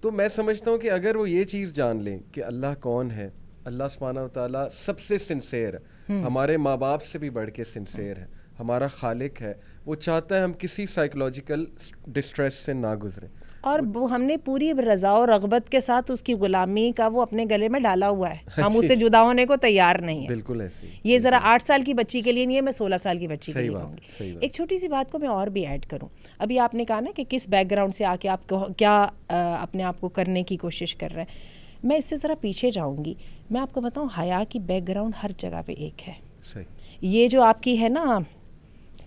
تو میں سمجھتا ہوں کہ اگر وہ یہ چیز جان لیں کہ اللہ کون ہے, اللہ سبحانہ و تعالیٰ سب سے سنسیئر ہے, ہمارے ماں باپ سے بھی بڑھ کے سنسیئر ہے, ہمارا خالق ہے, وہ چاہتا ہے ہم کسی سائیکولوجیکل ڈسٹریس سے نہ گزریں. اور ہم نے پوری رضا و رغبت کے ساتھ اس کی غلامی کا وہ اپنے گلے میں ڈالا ہوا ہے, ہم اس سے جدا ہونے کو تیار نہیں ہیں. بالکل ایسے یہ ذرا 8 سال کی بچی کے لیے نہیں ہے, میں 16 سال کی بچی کے لیے کہوں گی. ایک چھوٹی سی بات کو میں اور بھی ایڈ کروں. ابھی آپ نے کہا نا کہ کس بیک گراؤنڈ سے آ کے آپ کیا اپنے آپ کو کرنے کی کوشش کر رہے ہیں. میں اس سے ذرا پیچھے جاؤں گی. میں آپ کو بتاؤں حیا کی بیک گراؤنڈ ہر جگہ پہ ایک ہے. یہ جو آپ کی ہے نا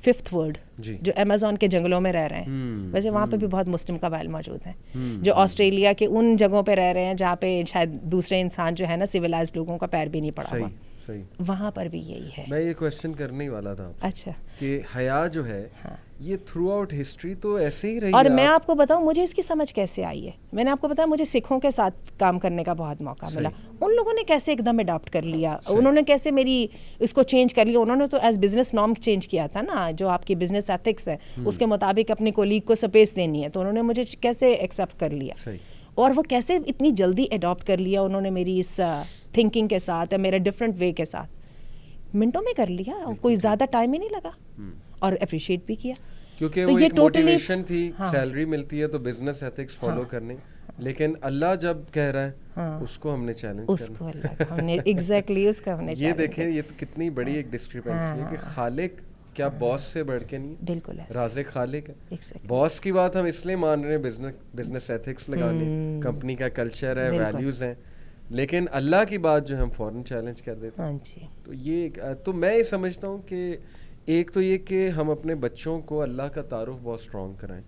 5th ورلڈ جو امیزون کے جنگلوں میں رہ رہے ہیں, ویسے وہاں پہ بھی بہت مسلم قبائل موجود ہیں, جو آسٹریلیا کے ان جگہوں پہ رہ رہے ہیں جہاں پہ شاید دوسرے انسان جو ہے نا سویلائزڈ لوگوں کا پیر بھی نہیں پڑا ہوا. وہاں پر بھی یہی ہے. میں یہ کویشچن کرنے ہی والا تھا. اچھا. کہ حیا جو ہے یہ تھرو آؤٹ ہسٹری تو ایسے ہی رہی. اور میں آپ کو بتاؤں مجھے اس کی سمجھ کیسے آئی ہے. میں نے آپ کو بتایا مجھے سکھوں کے ساتھ کام کرنے کا بہت موقع ملا. ان لوگوں نے کیسے ایک دم اڈاپٹ کر لیا, انہوں نے کیسے میری اس کو چینج کر لیا. انہوں نے تو ایز بزنس نارم چینج کیا تھا نا, جو آپ کی بزنس ایتھکس ہے اس کے مطابق اپنے کولیگ کو سپیس دینی ہے, تو انہوں نے مجھے کیسے ایکسیپٹ کر لیا. اور وہ کیسے اتنی جلدی اڈاپٹ کر لیا انہوں نے میری اس تھنکنگ کے ساتھ, میرا ڈفرینٹ وے کے ساتھ. منٹوں میں کر لیا, کوئی زیادہ ٹائم ہی نہیں لگا, اور اپریشیٹ بھی کیا. کیونکہ وہ ایک موٹیویشن تھی, سیلری ملتی ہے تو بزنس ایتھکس فالو کرنے, لیکن اللہ جب کہہ رہا ہے اس کو ہم نے چیلنج اس کو اللہ ہم نے ایگزیکٹلی اس کا ہم نے. یہ دیکھیں یہ تو کتنی بڑی ایک ڈسکرپنسی ہے کہ خالق کیا باس سے بڑھ کے نہیں, بالکل رازق خالق ہے. باس کی بات ہم اس لیے مان رہے ہیں بزنس ایتھکس لگانے, کمپنی کا کلچر ہے, ویلیوز ہیں, لیکن اللہ کی بات جو ہم فوراً چیلنج کر دیتے ہیں. تو یہ تو میں یہ سمجھتا ہوں کہ ایک تو یہ کہ ہم اپنے بچوں کو اللہ کا تعارف بہت اسٹرانگ کرائیں,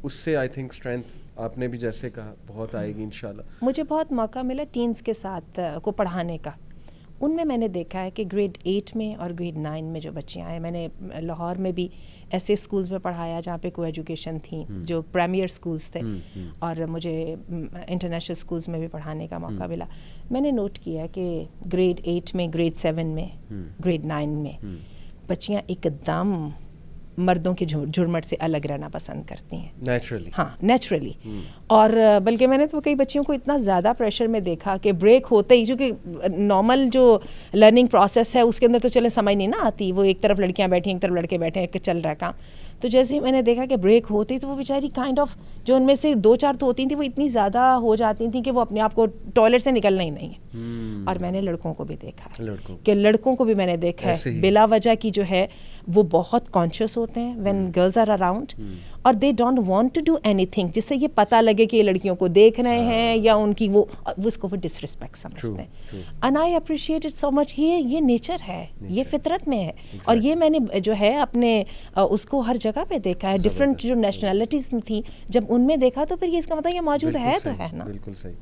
اس سے آئی تھنک اسٹرینتھ آپ نے بھی جیسے کہا بہت آئے گی انشاءاللہ. مجھے بہت موقع ملا ٹینز کے ساتھ کو پڑھانے کا. ان میں نے دیکھا ہے کہ گریڈ 8 میں اور گریڈ 9 میں جو بچیاں ہیں, میں نے لاہور میں بھی ایسے اسکولز میں پڑھایا جہاں پہ کو ایجوکیشن تھیں جو پریمیئر اسکولز تھے, اور مجھے انٹرنیشنل اسکولز میں بھی پڑھانے کا موقع ملا. میں نے نوٹ کیا کہ گریڈ 8 میں, گریڈ 7 میں, گریڈ 9 میں بچیاں ایک دم مردوں کے جھرمٹ سے الگ رہنا پسند کرتی ہیں نیچرلی. ہاں نیچرلی. اور بلکہ میں نے تو کئی بچیوں کو اتنا زیادہ پریشر میں دیکھا کہ بریک ہوتے ہی, چونکہ نارمل جو لرننگ پروسیس ہے اس کے اندر تو چلے سمجھ نہیں نا آتی, وہ ایک طرف لڑکیاں بیٹھی ایک طرف لڑکے بیٹھے ہیں, چل رہا ہے کام. تو جیسے ہی میں نے دیکھا کہ بریک ہوتی تو وہ بیچاری کائنڈ آف جو ان میں سے 2-4 تو ہوتی تھیں وہ اتنی زیادہ ہو جاتی تھیں کہ وہ اپنے آپ کو ٹوائلٹ سے نکلنا ہی نہیں ہے. اور میں نے لڑکوں کو بھی دیکھا کہ لڑکوں کو بھی میں نے دیکھا ہے بلا وجہ کی جو ہے وہ بہت کانشیس ہوتے ہیں وین گرلز آر اراؤنڈ, اور they don't want to do anything جس سے یہ پتہ لگے کہ یہ لڑکیوں کو دیکھ رہے ہیں یا ان کی وہ اس کو وہ ڈس رسپیکٹ سمجھتے ہیں. And I appreciate it so much. یہ نیچر ہے, یہ فطرت میں ہے, اور یہ میں نے جو ہے اپنے اس کو ہر جگہ پہ دیکھا ہے. ڈفرینٹ جو نیشنلٹیز تھیں جب ان میں دیکھا تو پھر یہ اس کا مطلب یہ موجود ہے تو ہے نا. بالکل صحیح.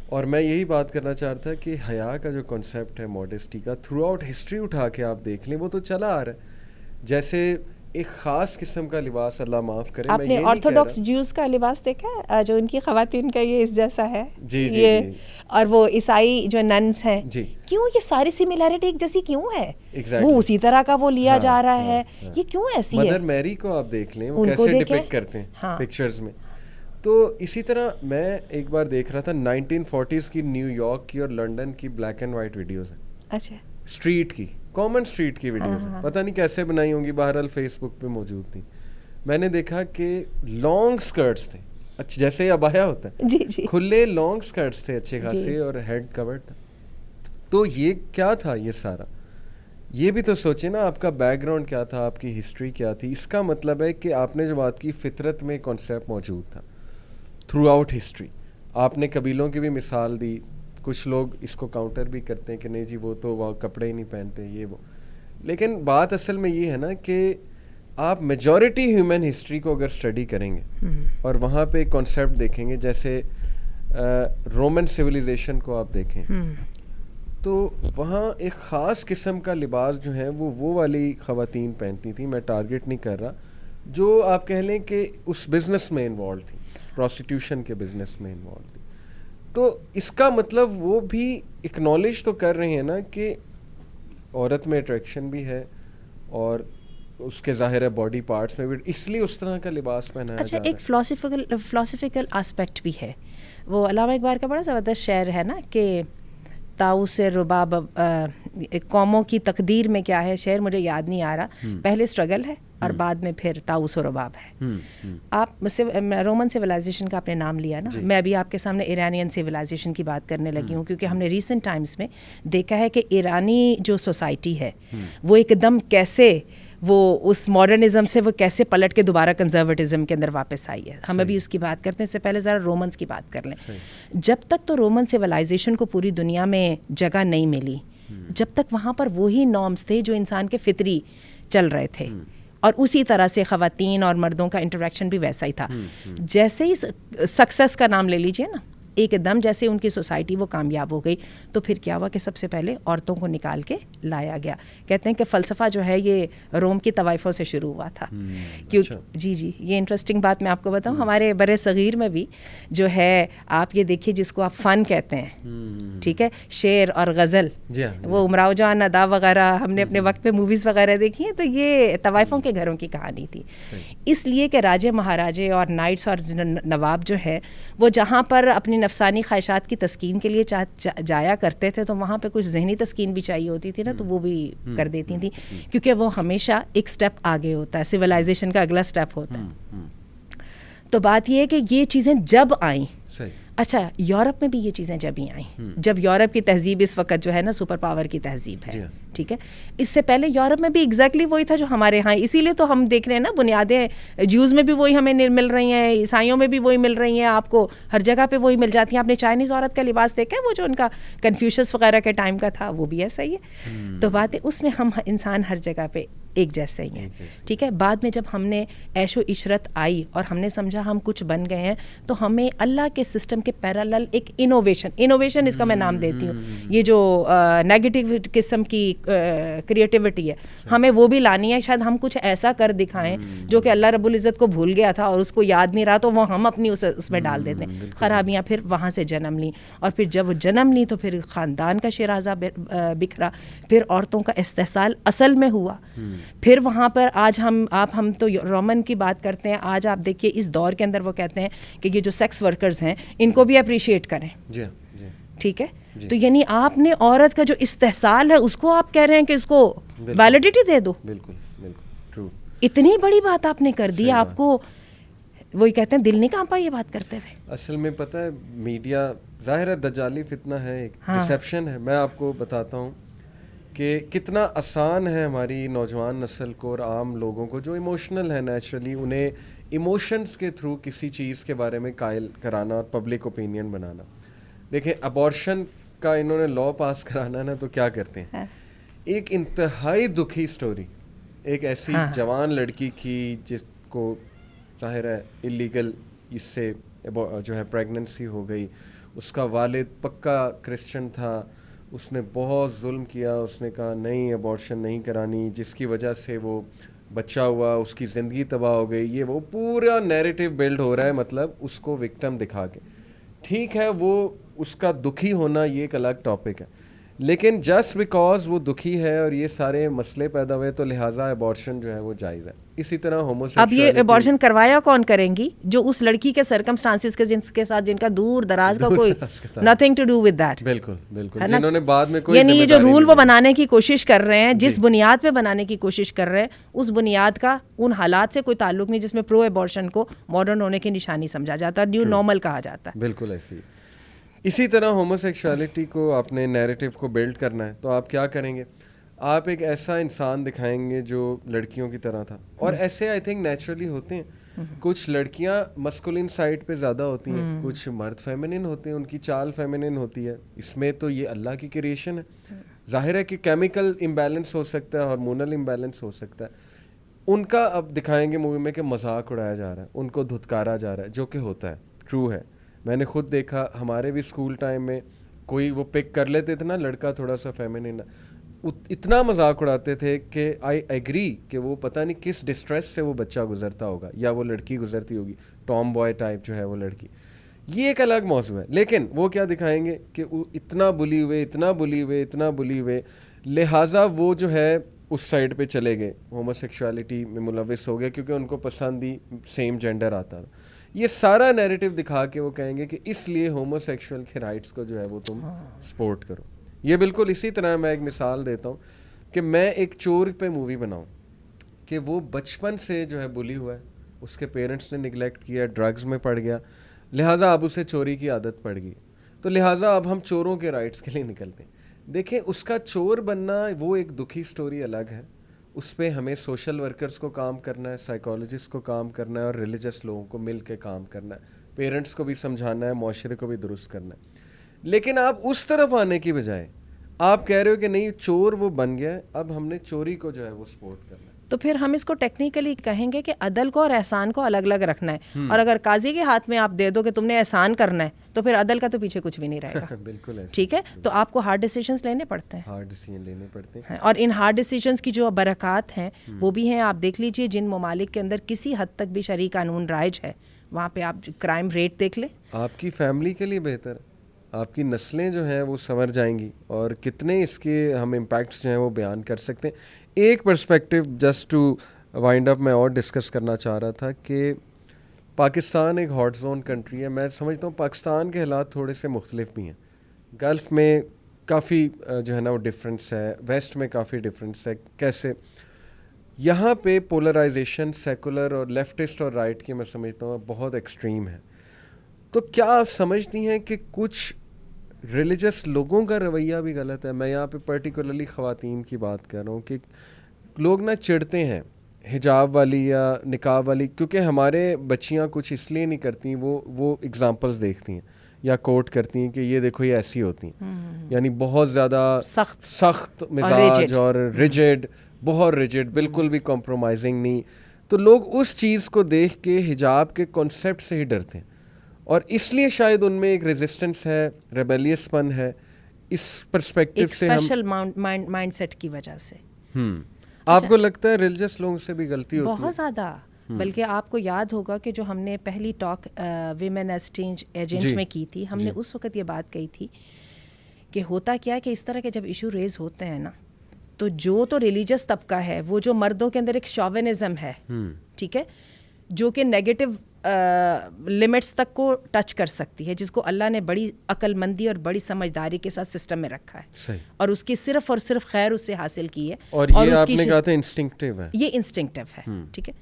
اور میں یہی بات کرنا چاہتا تھا کہ حیا کا جو کنسیپٹ ہے ماڈesty کا, تھرو آؤٹ ہسٹری اٹھا کے آپ دیکھ لیں وہ تو چلا آ رہا ہے. جیسے ایک خاص قسم کا لباس, اللہ معاف کرے, آپ نے آرتھوڈاکس جیوز کا لباس دیکھا ہے جو ان کی خواتین کا یہ اس جیسا ہے. جی یہ اور وہ عیسائی جو ننس ہیں, کیوں یہ ساری سملیرٹی ایک جیسی کیوں ہے؟ وہ اسی طرح کا وہ لیا جا رہا ہے, یہ کیوں ایسی ہے؟ مدر میری کو آپ دیکھ لیں وہ کیسے ڈپکٹ کرتے ہیں پکچرز میں. تو اسی طرح میں ایک بار دیکھ رہا تھا 1940s کی نیو یارک کی اور لنڈن کی بلیک اینڈ وائٹ ویڈیوز ہیں. اچھا. اسٹریٹ کی, کامن اسٹریٹ کی ویڈیوز ہیں, پتہ نہیں کیسے بنائی ہوں گی, بہرحال فیس بک پہ موجود تھیں. میں نے دیکھا کہ لانگ اسکرٹس تھے, اچھا جیسے ابایا ہوتا ہے, کھلے لانگ اسکرٹس تھے اچھے خاصے, اور ہیڈ کورڈ تھا. تو یہ کیا تھا یہ سارا؟ یہ بھی تو سوچے نا آپ کا بیک گراؤنڈ کیا تھا, آپ کی ہسٹری کیا تھی. اس کا مطلب ہے کہ آپ نے جو بات کی فطرت میں کانسیپٹ موجود تھا تھرو آؤٹ ہسٹری. آپ نے قبیلوں کی بھی مثال دی, کچھ لوگ اس کو کاؤنٹر بھی کرتے ہیں کہ نہیں جی وہ تو وہ کپڑے ہی نہیں پہنتے یہ وہ, لیکن بات اصل میں یہ ہے نا کہ آپ میجورٹی ہیومن ہسٹری کو اگر اسٹڈی کریں گے اور وہاں پہ ایک کانسیپٹ دیکھیں گے, جیسے رومن سویلائزیشن کو آپ دیکھیں تو وہاں ایک خاص قسم کا لباس جو ہے وہ والی خواتین پہنتی تھیں. میں ٹارگیٹ نہیں کر رہا, جو آپ کہہ لیں کہ اس بزنس میں انوالو تھی, پروسٹیٹیوشن کے بزنس میں انوالو تھی. تو اس کا مطلب وہ بھی اکنالج تو کر رہے ہیں نا کہ عورت میں اٹریکشن بھی ہے اور اس کے ظاہر ہے باڈی پارٹس میں بھی, اس لیے اس طرح کا لباس پہنایا جا رہا ہے. اچھا, ایک فلاسفیکل آسپیکٹ بھی ہے. وہ علامہ اقبال کا بڑا زبردست شعر ہے نا کہ طاؤس رباب قوموں کی تقدیر میں کیا ہے, شعر مجھے یاد نہیں آ رہا, پہلے اسٹرگل ہے اور بعد میں پھر طاؤس و رباب ہے. آپ رومن سویلائزیشن کا آپ نے نام لیا نا, میں ابھی آپ کے سامنے ایرانین سویلائزیشن کی بات کرنے لگی ہوں, کیونکہ ہم نے ریسنٹ ٹائمز میں دیکھا ہے کہ ایرانی جو سوسائٹی ہے وہ ایک دم کیسے وہ اس ماڈرنزم سے وہ کیسے پلٹ کے دوبارہ کنزرویٹزم کے اندر واپس آئی ہے. ہم ابھی اس کی بات کرتے ہیں, اس سے پہلے ذرا رومنس کی بات کر لیں. جب تک تو رومن سویلائزیشن کو پوری دنیا میں جگہ نہیں ملی, جب تک وہاں پر وہی نارمس تھے جو انسان کے فطری چل رہے تھے, اور اسی طرح سے خواتین اور مردوں کا انٹریکشن بھی ویسا ہی تھا. جیسے ہی سکسیس کا نام لے لیجئے نا, ایک دم جیسے ان کی سوسائٹی وہ کامیاب ہو گئی تو پھر کیا ہوا کہ سب سے پہلے عورتوں کو نکال کے لایا گیا. کہتے ہیں کہ فلسفہ جو ہے یہ روم کی طوائفوں سے شروع ہوا تھا. کیونکہ جی یہ انٹرسٹنگ بات میں آپ کو بتاؤں, ہمارے بر صغیر میں بھی جو ہے آپ یہ دیکھیے جس کو آپ فن کہتے ہیں, ٹھیک ہے, شعر اور غزل, وہ امراؤ جان ادا وغیرہ ہم نے اپنے وقت پہ موویز وغیرہ دیکھی ہیں, تو یہ طوائفوں کے گھروں کی کہانی تھی. اس لیے کہ راجے مہاراجے اور نائٹس اور نواب جو ہے وہ جہاں پر اپنی نفسانی خواہشات کی تسکین کے لیے جایا کرتے تھے تو وہاں پہ کچھ ذہنی تسکین بھی چاہیے ہوتی تھی نا, تو وہ بھی کر دیتی تھیں, کیونکہ وہ ہمیشہ ایک سٹیپ آگے ہوتا ہے, سویلائزیشن کا اگلا سٹیپ ہوتا ہے. تو بات یہ ہے کہ یہ چیزیں جب آئیں, اچھا یورپ میں بھی یہ چیزیں جب ہی آئیں, جب یورپ کی تہذیب اس وقت جو ہے نا سپر پاور کی تہذیب ہے, ٹھیک ہے. اس سے پہلے یورپ میں بھی ایگزیکٹلی وہی تھا جو ہمارے ہاں, اسی لیے تو ہم دیکھ رہے ہیں نا بنیادیں جیوز میں بھی وہی ہمیں مل رہی ہیں, عیسائیوں میں بھی وہی مل رہی ہیں, آپ کو ہر جگہ پہ وہی مل جاتی ہیں. آپ نے چائنیز عورت کا لباس دیکھا ہے, وہ جو ان کا کنفیوشس وغیرہ کے ٹائم کا تھا, وہ بھی ایسا ہی ہے. تو بات ہے اس میں ہم انسان ہر جگہ پہ ایک جیسے ہی ہیں, ٹھیک ہے. بعد میں جب ہم نے عیش و عشرت آئی اور ہم نے سمجھا ہم کچھ بن گئے ہیں, تو ہمیں اللہ کے سسٹم کے پیرالل ایک انوویشن اس کا میں نام دیتی ہوں, یہ جو نیگیٹو قسم کی کریٹیوٹی ہے ہمیں وہ بھی لانی ہے. شاید ہم کچھ ایسا کر دکھائیں جو کہ اللہ رب العزت کو بھول گیا تھا اور اس کو یاد نہیں رہا, تو وہ ہم اپنی اس میں ڈال دیتے ہیں. خرابیاں پھر وہاں سے جنم لیں, اور پھر جب وہ جنم لیں تو پھر خاندان کا شیرازہ بکھرا, پھر عورتوں کا استحصال اصل میں ہوا. پھر وہاں پر آج ہم تو رومن کی بات کرتے ہیں, آج آپ دیکھیے اس دور کے اندر وہ کہتے ہیں کہ یہ جو سیکس ورکرز ہیں ان کو بھی اپریشیٹ کریں, ٹھیک ہے. تو یعنی آپ نے عورت کا جو استحصال ہے اس کو آپ کہہ رہے ہیں کہ اس کو ویلیڈیٹی دے دو. بالکل ٹرو, اتنی بڑی بات آپ نے کر دی, آپ کو وہی کہتے ہیں دل نہیں کانپا یہ بات کرتے ہوئے. اصل میں پتہ ہے میڈیا ظاہر ہے دجالی فتنہ ہے, ایک ڈسیپشن ہے. میں آپ کو بتاتا ہوں کہ کتنا آسان ہے ہماری نوجوان نسل کو اور عام لوگوں کو جو ایموشنل ہے نیچرلی, انہیں ایموشنز کے تھرو کسی چیز کے بارے میں قائل کرانا اور پبلک اوپینین بنانا. دیکھیں ابارشن کا انہوں نے لا پاس کرانا نا, تو کیا کرتے ہیں, ایک انتہائی دکھی سٹوری, ایک ایسی جوان لڑکی کی جس کو ظاہر ہے اللیگل اس سے جو ہے پریگننسی ہو گئی, اس کا والد پکا کرسچن تھا, اس نے بہت ظلم کیا, اس نے کہا نہیں ابارشن نہیں کرانی, جس کی وجہ سے وہ بچہ ہوا, اس کی زندگی تباہ ہو گئی. یہ وہ پورا نیریٹو بلڈ ہو رہا ہے, مطلب اس کو وکٹم دکھا کے. ٹھیک ہے وہ اس کا دکھی ہونا یہ ایک الگ ٹاپک ہے, لیکن جسٹ بیکاز وہ دکھی ہے اور یہ سارے مسئلے پیدا ہوئے تو لہٰذا ابارشن جو ہے وہ جائز ہے. اسی طرح اب یہ ابارشن کروایا کون کریں گی, جو اس لڑکی کے سرکمسٹانسز کے ساتھ جن کا دور دراز کا کوئی nothing to do with that. بالکل بالکل, جنہوں نے بعد میں کوئی, یعنی یہ جو رول وہ بنانے کی کوشش کر رہے ہیں, جس بنیاد پہ بنانے کی کوشش کر رہے ہیں, اس بنیاد کا ان حالات سے کوئی تعلق نہیں جس میں پرو ابارشن کو ماڈرن ہونے کی نشانی سمجھا جاتا ہے, نیو نارمل کہا جاتا ہے. بالکل ایسی. اسی طرح ہومو سیکشوالٹی کو آپ نے نیریٹو کو بلڈ کرنا ہے تو آپ کیا کریں گے, آپ ایک ایسا انسان دکھائیں گے جو لڑکیوں کی طرح تھا. اور ایسے آئی تھنک نیچرلی ہوتے ہیں, کچھ لڑکیاں مسکولین سائڈ پہ زیادہ ہوتی ہیں, کچھ مرد فیمنن ہوتے ہیں, ان کی چال فیمنن ہوتی ہے. اس میں تو یہ اللہ کی کریشن ہے. ظاہر ہے کہ کیمیکل امبیلنس ہو سکتا ہے, ہارمونل امبیلنس ہو سکتا ہے. ان کا اب دکھائیں گے مووی میں کہ مذاق اڑایا جا رہا ہے, ان کو دھتکارا جا رہا ہے, جو کہ ہوتا ہے, ٹرو ہے. میں نے خود دیکھا, ہمارے بھی اسکول ٹائم میں کوئی وہ پک کر لیتے تھے نا لڑکا تھوڑا سا فیمنن, اتنا مذاق اڑاتے تھے کہ آئی ایگری کہ وہ پتہ نہیں کس ڈسٹریس سے وہ بچہ گزرتا ہوگا یا وہ لڑکی گزرتی ہوگی, ٹام بوائے ٹائپ جو ہے وہ لڑکی. یہ ایک الگ موضوع ہے. لیکن وہ کیا دکھائیں گے کہ اتنا بلی ہوئے, لہٰذا وہ جو ہے اس سائڈ پہ چلے گئے, ہومو سیکشوالٹی میں ملوث ہو گئے کیونکہ ان کو پسند ہی سیم جینڈر آتا تھا. یہ سارا نیریٹو دکھا کے وہ کہیں گے کہ اس لیے ہومو سیکشول کے رائٹس کو جو ہے وہ تم سپورٹ کرو. یہ بالکل اسی طرح میں ایک مثال دیتا ہوں کہ میں ایک چور پہ مووی بناؤں کہ وہ بچپن سے جو ہے بلی ہوا ہے, اس کے پیرنٹس نے نگلیکٹ کیا, ڈرگز میں پڑ گیا, لہٰذا اب اسے چوری کی عادت پڑ گئی, تو لہٰذا اب ہم چوروں کے رائٹس کے لیے نکلتے ہیں. دیکھیں اس کا چور بننا وہ ایک دکھی سٹوری الگ ہے, اس پہ ہمیں سوشل ورکرز کو کام کرنا ہے, سائیکالوجسٹ کو کام کرنا ہے, اور ریلیجس لوگوں کو مل کے کام کرنا ہے, پیرنٹس کو بھی سمجھانا ہے, معاشرے کو بھی درست کرنا ہے. لیکن آپ اس طرف آنے کی بجائے آپ کہہ رہے ہو کہ نہیں چور وہ بن گیا ہے, اب ہم نے چوری کو جو ہے وہ سپورٹ کرنا ہے. تو پھر ہم اس کو ٹیکنیکلی کہیں گے کہ عدل کو اور احسان کو الگ الگ رکھنا ہے, اور اگر قاضی کے ہاتھ میں آپ دے دو کہ تم نے احسان کرنا ہے تو پھر عدل کا تو پیچھے کچھ بھی نہیں رہے گا. بالکل ایسا. ٹھیک ہے, تو آپ کو ہارڈ ڈیسیجنس لینے پڑتے ہیں, ہارڈ ڈیسیجن لینے پڑتے ہیں, اور ان ہارڈ ڈیسیجنس کی جو برکات ہیں وہ بھی ہیں. آپ دیکھ لیجئے جن ممالک کے اندر کسی حد تک بھی شرعی قانون رائج ہے وہاں پہ آپ کرائم ریٹ دیکھ لیں. آپ کی فیملی کے لیے بہتر ہے, آپ کی نسلیں جو ہیں وہ سنور جائیں گی, اور کتنے اس کے ہم امپیکٹس جو ہیں وہ بیان کر سکتے ہیں. ایک پرسپیکٹیو جسٹ ٹو وائنڈ اپ میں اور ڈسکس کرنا چاہ رہا تھا کہ پاکستان ایک ہاٹ زون کنٹری ہے. میں سمجھتا ہوں پاکستان کے حالات تھوڑے سے مختلف بھی ہیں. گلف میں کافی جو ہے نا وہ ڈفرینس ہے, ویسٹ میں کافی ڈفرینس ہے. کیسے یہاں پہ پولرائزیشن سیکولر اور لیفٹسٹ اور رائٹ کی میں سمجھتا ہوں بہت ایکسٹریم ہے. تو کیا آپ سمجھتی ہیں کہ کچھ ریلیجس لوگوں کا رویہ بھی غلط ہے؟ میں یہاں پہ پرٹیکولرلی خواتین کی بات کر رہا ہوں کہ لوگ نہ چڑھتے ہیں حجاب والی یا نقاب والی, کیونکہ ہمارے بچیاں کچھ اس لیے نہیں کرتی, وہ اگزامپلس دیکھتی ہیں یا کوٹ کرتی ہیں کہ یہ دیکھو یہ ایسی ہوتی ہیں, یعنی بہت زیادہ سخت مزاج اور ریجڈ, بہت ریجڈ, بالکل بھی کمپرومائزنگ نہیں. تو لوگ اس چیز کو دیکھ کے حجاب کے کانسیپٹ سے ہی ڈرتے ہیں, اور اس لیے شاید ان میں ایک ریزسٹنس ہے, ریبیلیس پن ہے. اس پرسپیکٹیو سے ہم اسپیشل مائنڈ سیٹ کی وجہ سے آپ کو لگتا ہے ریلیجس لوگوں سے بھی غلطی ہوتی ہے؟ بہت زیادہ. بلکہ آپ کو یاد ہوگا کہ جو ہم نے پہلی talk women as change agent میں کی تھی, ہم نے اس وقت یہ بات کہی تھی کہ ہوتا کیا ہے کہ اس طرح کے جب ایشو ریز ہوتے ہیں نا, تو جو تو ریلیجس طبقہ ہے وہ جو مردوں کے اندر ایک شوونزم ہے, ٹھیک ہے, جو کہ نیگیٹو لمٹس تک کو ٹچ کر سکتی ہے, جس کو اللہ نے بڑی عقل مندی اور بڑی سمجھداری کے ساتھ سسٹم میں رکھا ہے, اور اس کی صرف اور صرف خیر اس سے حاصل کی ہے, اور یہ آپ نے کہا تھا انسٹنکٹیو ہے, یہ انسٹنکٹیو ہے. ٹھیک ہے,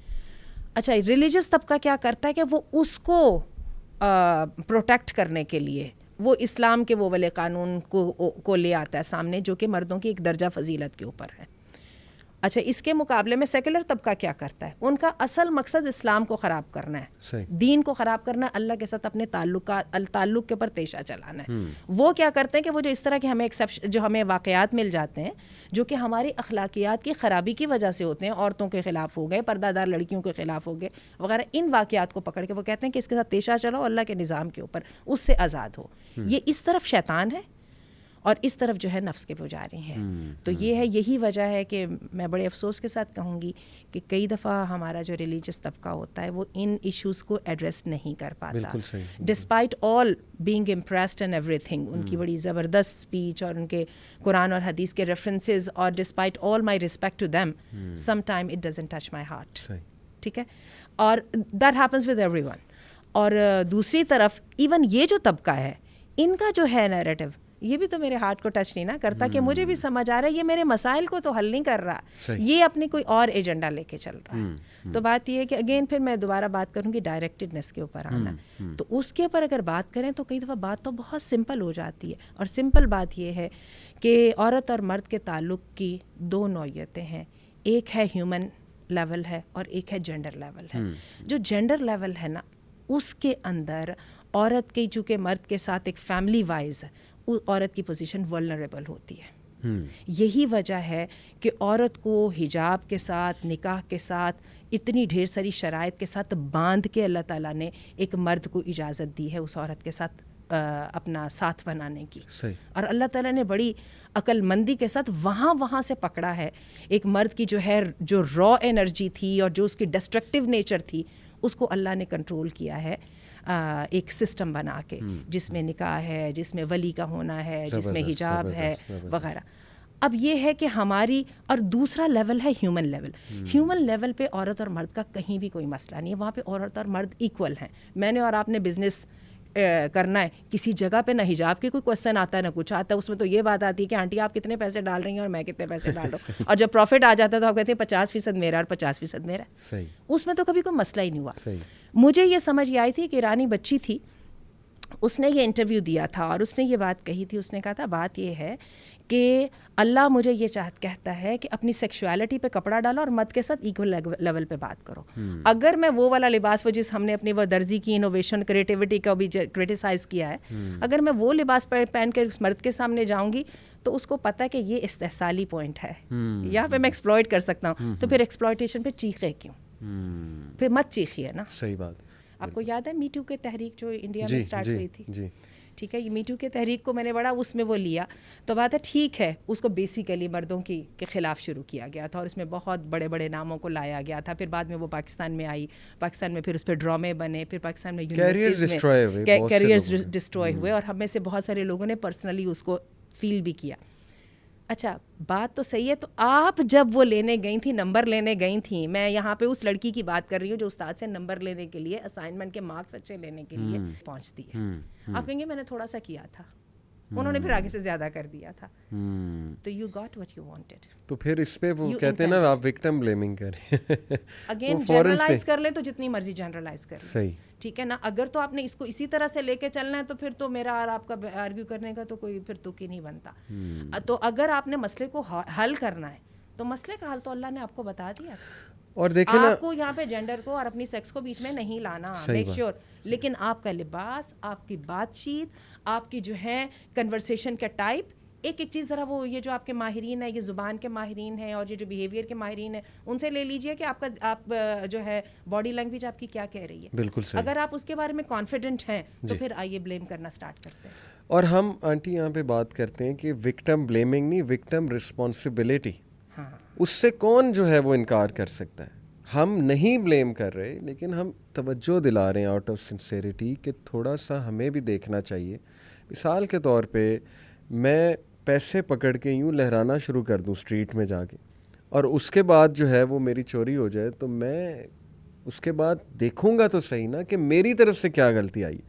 اچھا ریلیجس طبقہ کیا کرتا ہے کہ وہ اس کو پروٹیکٹ کرنے کے لیے وہ اسلام کے وہ والے قانون کو لے آتا ہے سامنے, جو کہ مردوں کی ایک درجہ فضیلت کے اوپر ہے. اچھا, اس کے مقابلے میں سیکولر طبقہ کیا کرتا ہے؟ ان کا اصل مقصد اسلام کو خراب کرنا ہے, دین کو خراب کرنا ہے, اللہ کے ساتھ اپنے تعلق کے اوپر تیشہ چلانا ہے. وہ کیا کرتے ہیں کہ وہ جو اس طرح کے ہمیں واقعات مل جاتے ہیں جو کہ ہماری اخلاقیات کی خرابی کی وجہ سے ہوتے ہیں, عورتوں کے خلاف ہو گئے, پردہ دار لڑکیوں کے خلاف ہو گئے وغیرہ, ان واقعات کو پکڑ کے وہ کہتے ہیں کہ اس کے ساتھ تیشہ چلاؤ, اللہ کے نظام کے اوپر اس سے آزاد ہو. یہ اس طرف شیطان ہے اور اس طرف جو ہے نفس کے پجاری ہیں. تو یہ ہے, یہی وجہ ہے کہ میں بڑے افسوس کے ساتھ کہوں گی کہ کئی دفعہ ہمارا جو ریلیجس طبقہ ہوتا ہے وہ ان ایشوز کو ایڈریس نہیں کر پاتا, despite all being impressed and everything. ان کی بڑی زبردست اسپیچ اور ان کے قرآن اور حدیث کے ریفرنسز, اور despite all my respect to them, some time it doesn't touch my heart. ٹھیک ہے, اور that happens with everyone. اور دوسری طرف ایون یہ جو طبقہ ہے ان کا جو ہے نیریٹو, یہ بھی تو میرے ہارٹ کو ٹچ نہیں نہ کرتا کہ مجھے بھی سمجھ آ رہا ہے یہ میرے مسائل کو تو حل نہیں کر رہا, یہ اپنی کوئی اور ایجنڈا لے کے چل رہا ہے. تو بات یہ ہے کہ اگین پھر میں دوبارہ بات کروں گی ڈائریکٹڈنس کے اوپر آنا. تو اس کے اوپر اگر بات کریں تو کئی دفعہ بات تو بہت سمپل ہو جاتی ہے, اور سمپل بات یہ ہے کہ عورت اور مرد کے تعلق کی دو نوعیتیں ہیں, ایک ہے ہیومن لیول ہے اور ایک ہے جینڈر لیول ہے. جو جینڈر لیول ہے نا, اس کے اندر عورت کی چونکہ مرد کے ساتھ ایک فیملی وائز عورت کی پوزیشن ولنریبل ہوتی ہے. یہی وجہ ہے کہ عورت کو حجاب کے ساتھ, نکاح کے ساتھ, اتنی ڈھیر ساری شرائط کے ساتھ باندھ کے اللہ تعالیٰ نے ایک مرد کو اجازت دی ہے اس عورت کے ساتھ اپنا ساتھ بنانے کی. اور اللہ تعالیٰ نے بڑی عقل مندی کے ساتھ وہاں سے پکڑا ہے ایک مرد کی جو ہے جو را انرجی تھی اور جو اس کی ڈسٹرکٹیو نیچر تھی, اس کو اللہ نے کنٹرول کیا ہے ایک سسٹم بنا کے, جس میں نکاح ہے, جس میں ولی کا ہونا ہے, جس میں حجاب ہے وغیرہ. اب یہ ہے کہ ہماری, اور دوسرا لیول ہے ہیومن لیول. ہیومن لیول پہ عورت اور مرد کا کہیں بھی کوئی مسئلہ نہیں ہے, وہاں پہ عورت اور مرد ایکول ہیں. میں نے اور آپ نے بزنس کرنا ہے, کسی جگہ پہ نہ حجاب کے کوئی کوشچن آتا ہے نہ کچھ آتا ہے, اس میں تو یہ بات آتی ہے کہ آنٹی آپ کتنے پیسے ڈال رہی ہیں اور میں کتنے پیسے ڈال رہا ہوں, اور جب پروفٹ آ جاتا ہے تو آپ کہتے ہیں 50% میرا اور 50% میرا. اس میں تو کبھی کوئی مسئلہ ہی نہیں ہوا. مجھے یہ سمجھ آئی تھی کہ ایرانی بچی تھی, اس نے یہ انٹرویو دیا تھا اور اس نے یہ بات کہی تھی, اس نے کہا تھا بات یہ ہے کہ اللہ مجھے یہ کہتا ہے کہ اپنی سیکشوالٹی پہ کپڑا ڈالو اور مرد کے ساتھ ایکول لیول پہ بات کرو. اگر میں وہ والا لباس, وہ جس ہم نے اپنی وہ درزی کی انوویشن کریٹیوٹی کا بھی کرٹیسائز کیا ہے, اگر میں وہ لباس پہن کے اس مرد کے سامنے جاؤں گی تو اس کو پتہ ہے کہ یہ استحصالی پوائنٹ ہے, یہاں پہ میں ایکسپلائٹ کر سکتا ہوں, تو پھر ایکسپلائٹیشن پہ چیخے کیوں, پھر مت چیخیے نا. صحیح بات. آپ کو یاد ہے می ٹو کی تحریک جو انڈیا میں اسٹارٹ ہوئی تھی, ٹھیک ہے, یہ می ٹو کی تحریک کو میں نے بڑا اس میں وہ لیا, تو بات ہے ٹھیک ہے, اس کو بیسیکلی مردوں کے خلاف شروع کیا گیا تھا, اور اس میں بہت بڑے بڑے ناموں کو لایا گیا تھا. پھر بعد میں وہ پاکستان میں آئی, پاکستان میں پھر اس پہ ڈرامے بنے, پھر پاکستان میں یونیورسٹیز میں کیریئرز ڈسٹروائے ہوئے, اور ہم میں سے بہت سارے لوگوں نے پرسنلی اس کو فیل بھی کیا. اچھا بات تو صحیح ہے, تو آپ جب وہ لینے گئی تھیں, نمبر لینے گئی تھیں, میں یہاں پہ اس لڑکی کی بات کر رہی ہوں جو استاد سے نمبر لینے کے لیے, اسائنمنٹ کے مارکس اچھے لینے کے لیے پہنچتی ہے, آپ کہیں گے میں نے تھوڑا سا کیا تھا, انہوں نے پھر آگے سے زیادہ کر دیا تھا, تو you got what you wanted. تو پھر اس پہ وہ کہتے ہیں نا آپ وکٹم بلیمنگ کریں, اگین جنرلائز کر لیں تو جتنی مرضی جنرلائز کر لیں, صحیح, ٹھیک ہے نا. اگر تو آپ نے اس کو اسی طرح سے لے کے چلنا ہے تو پھر تو میرا اور آپ کا آرگیو کرنے کا تو کوئی پھر تک ہی نہیں بنتا. تو اگر آپ نے مسئلے کو حل کرنا ہے تو مسئلے کا حل تو اللہ نے آپ کو بتا دیا تھا, اور دیکھیں نا آپ کو یہاں پہ جینڈر کو اور اپنی سیکس کو بیچ میں نہیں لانا, میک شیور. لیکن آپ کا لباس, آپ کی بات چیت, آپ کی جو ہے کنورسیشن کا ٹائپ, ایک ایک چیز ذرا وہ یہ جو آپ کے ماہرین ہیں, یہ زبان کے ماہرین ہیں اور یہ جو بیہیویئر کے ماہرین ہیں, ان سے لے لیجئے کہ آپ جو ہے باڈی لینگویج آپ کی کیا کہہ رہی ہے. بالکل صحیح. اگر آپ اس کے بارے میں کانفیڈنٹ ہیں تو پھر آئیے بلیم کرنا سٹارٹ کرتے ہیں. اور ہم آنٹی یہاں پہ بات کرتے ہیں کہ وکٹم بلیمنگ نہیں, وکٹم رسپانسبلٹی. ہاں, اس سے کون جو ہے وہ انکار کر سکتا ہے. ہم نہیں بلیم کر رہے, لیکن ہم توجہ دلا رہے ہیں آؤٹ آف سنسیریٹی کہ تھوڑا سا ہمیں بھی دیکھنا چاہیے. مثال کے طور پہ میں پیسے پکڑ کے یوں لہرانا شروع کر دوں اسٹریٹ میں جا کے, اور اس کے بعد جو ہے وہ میری چوری ہو جائے, تو میں اس کے بعد دیکھوں گا تو صحیح نا کہ میری طرف سے کیا غلطی آئی.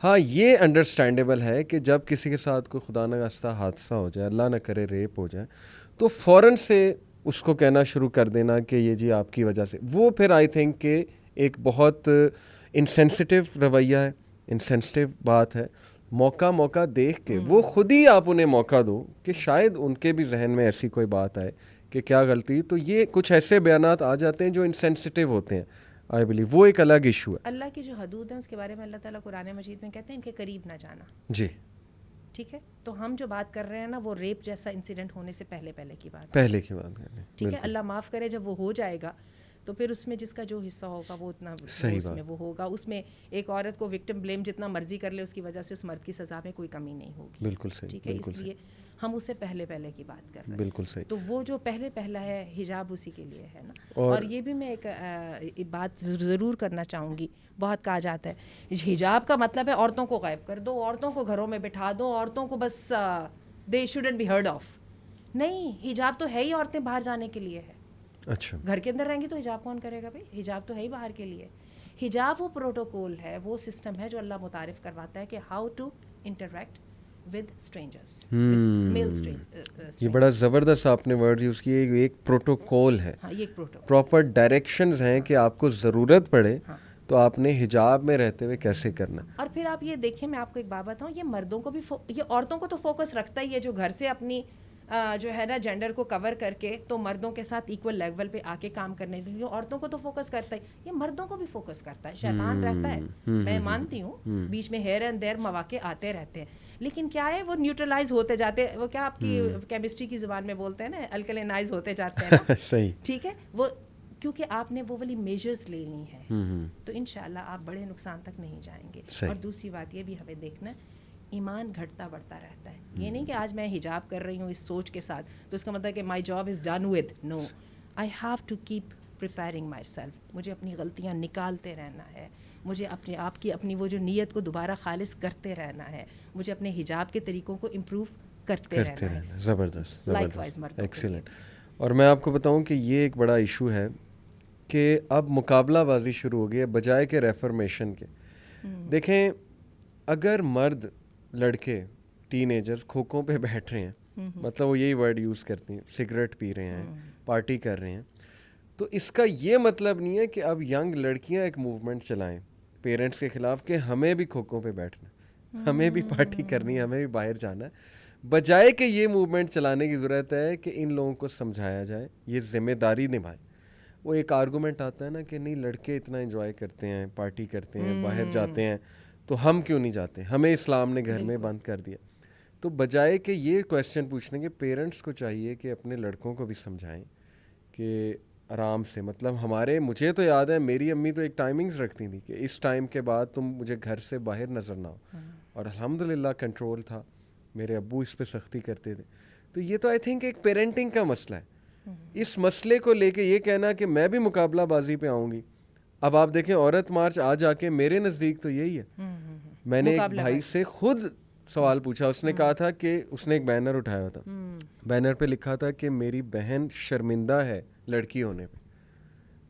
ہاں یہ انڈرسٹینڈیبل ہے کہ جب کسی کے ساتھ کوئی خدا نخواستہ حادثہ ہو جائے, اللہ نہ کرے ریپ ہو جائے, تو فوراً سے اس کو کہنا شروع کر دینا کہ یہ جی آپ کی وجہ سے, وہ پھر آئی تھنک کہ ایک بہت انسینسٹیو رویہ ہے, انسینسٹیو بات ہے. موقع دیکھ کے وہ خود ہی آپ انہیں موقع دو کہ شاید ان کے بھی ذہن میں ایسی کوئی بات آئے کہ کیا غلطی. تو یہ کچھ ایسے بیانات آ جاتے ہیں جو انسینسٹیو ہوتے ہیں, آئی بلیو وہ ایک الگ ایشو ہے. اللہ کی جو حدود ہیں اس کے بارے میں اللہ تعالیٰ قرآن مجید میں کہتے ہیں ان کے قریب نہ جانا. جی ٹھیک ہے, تو ہم جو بات کر رہے ہیں نا وہ ریپ جیسا انسیڈنٹ ہونے سے پہلے کی بات کر رہے ہیں. ٹھیک ہے, اللہ معاف کرے جب وہ ہو جائے گا تو پھر اس میں جس کا جو حصہ ہوگا وہ اتنا اس میں وہ ہوگا. اس میں ایک عورت کو وکٹم بلیم جتنا مرضی کر لے, اس کی وجہ سے اس مرد کی سزا میں کوئی کمی نہیں ہوگی. بالکل صحیح. ٹھیک ہے, اس لیے ہم اس سے پہلے کی بات کر رہے ہیں. بالکل صحیح. تو وہ جو پہلا ہے حجاب اسی کے لیے ہے نا. اور یہ بھی میں ایک بات ضرور کرنا چاہوں گی, بہت کہا جاتا ہے حجاب کا مطلب ہے عورتوں کو غائب کر دو, عورتوں کو گھروں میں بٹھا دو, عورتوں کو بس دے شوڈنٹ بی ہرڈ آف. نہیں, حجاب تو ہے ہی عورتیں باہر جانے کے لیے ہے. اچھا, گھر کے اندر رہیں گی تو حجاب کون کرے گا بھائی, حجاب تو ہے ہی باہر کے لیے. حجاب وہ پروٹوکول ہے, وہ سسٹم ہے جو اللہ متعارف کرواتا ہے کہ how to interact with strangers, male strangers. یہ بڑا زبردست آپ نے ورڈ یوز کیے, ایک پروٹوکول ہے. ہاں, یہ ایک پروٹوکول, پراپر ڈائریکشنز ہیں کہ آپ کو ضرورت پڑے تو آپ نے حجاب میں رہتے ہوئے کیسے کرنا. اور پھر آپ یہ دیکھیں, میں آپ کو ایک بات بتاؤں, یہ مردوں کو بھی یہ عورتوں کو تو فوکس رکھتا ہی ہے جو گھر سے اپنی جو ہے نا جینڈر کو کور کر کے تو مردوں کے ساتھ ایکول لیول پہ آ کے کام کرنے کے لیے عورتوں کو تو فوکس کرتا ہے, یہ مردوں کو بھی فوکس کرتا ہے. شیطان رہتا ہے, میں مانتی ہوں بیچ میں ہیر اینڈ دیر مواقع آتے رہتے ہیں, لیکن کیا ہے وہ نیوٹرلائز ہوتے جاتے ہیں. وہ کیا آپ کی کیمسٹری کی زبان میں بولتے ہیں نا, الکلینائز ہوتے جاتے ہیں نا. صحیح, ٹھیک ہے, وہ کیونکہ آپ نے وہ والی میجرز لے لی ہیں تو انشاءاللہ آپ بڑے نقصان تک نہیں جائیں گے. اور دوسری بات یہ بھی ہمیں دیکھنا ہے, ایمان گھٹتا بڑھتا رہتا ہے. یہ نہیں کہ آج میں حجاب کر رہی ہوں اس سوچ کے ساتھ تو اس کا مطلب کہ my job is done with. No, I have to keep preparing myself. مجھے اپنی غلطیاں نکالتے رہنا ہے, مجھے اپنے آپ کی اپنی وہ جو نیت کو دوبارہ خالص کرتے رہنا ہے, مجھے اپنے حجاب کے طریقوں کو امپروو کرتے رہنا ہے. زبردست, لائک وائز مردوں, ایکسیلنٹ. اور میں آپ کو بتاؤں کہ یہ ایک بڑا ایشو ہے کہ اب مقابلہ بازی شروع ہو گئی ہے بجائے کہ ریفرمیشن کے. دیکھیں, اگر مرد لڑکے ٹین ایجرز کھوکھوں پہ بیٹھ رہے ہیں, مطلب وہ یہی ورڈ یوز کرتے ہیں, سگریٹ پی رہے ہیں, پارٹی کر رہے ہیں, تو اس کا یہ مطلب نہیں ہے کہ اب ینگ لڑکیاں ایک موومنٹ چلائیں پیرنٹس کے خلاف کہ ہمیں بھی کھوکھوں پہ بیٹھنا, ہمیں بھی پارٹی کرنی ہے, ہمیں بھی باہر جانا ہے. بجائے کہ یہ موومنٹ چلانے کی ضرورت ہے کہ ان لوگوں کو سمجھایا جائے, یہ ذمہ داری نبھائیں. وہ ایک آرگومنٹ آتا ہے نا کہ نہیں لڑکے اتنا انجوائے کرتے ہیں, پارٹی کرتے ہیں, باہر جاتے ہیں, تو ہم کیوں نہیں جاتے, ہمیں اسلام نے گھر میں بند کر دیا. تو بجائے کہ یہ کویسچن پوچھنے کے پیرنٹس کو چاہیے کہ اپنے لڑکوں کو بھی سمجھائیں کہ آرام سے، مطلب مجھے تو یاد ہے میری امی تو ایک ٹائمنگز رکھتی تھیں کہ اس ٹائم کے بعد تم مجھے گھر سے باہر نظر نہ ہو، اور الحمدللہ کنٹرول تھا، میرے ابو اس پہ سختی کرتے تھے. تو یہ تو آئی تھنک ایک پیرنٹنگ کا مسئلہ ہے. اس مسئلے کو لے کے یہ کہنا کہ میں بھی مقابلہ بازی پہ آؤں گی. اب آپ دیکھیں عورت مارچ آ جا کے میرے نزدیک تو یہی ہے. میں نے ایک بھائی سے خود سوال پوچھا، اس نے کہا تھا کہ اس نے ایک بینر اٹھایا تھا، بینر پہ لکھا تھا کہ میری بہن شرمندہ ہے لڑکی ہونے پہ.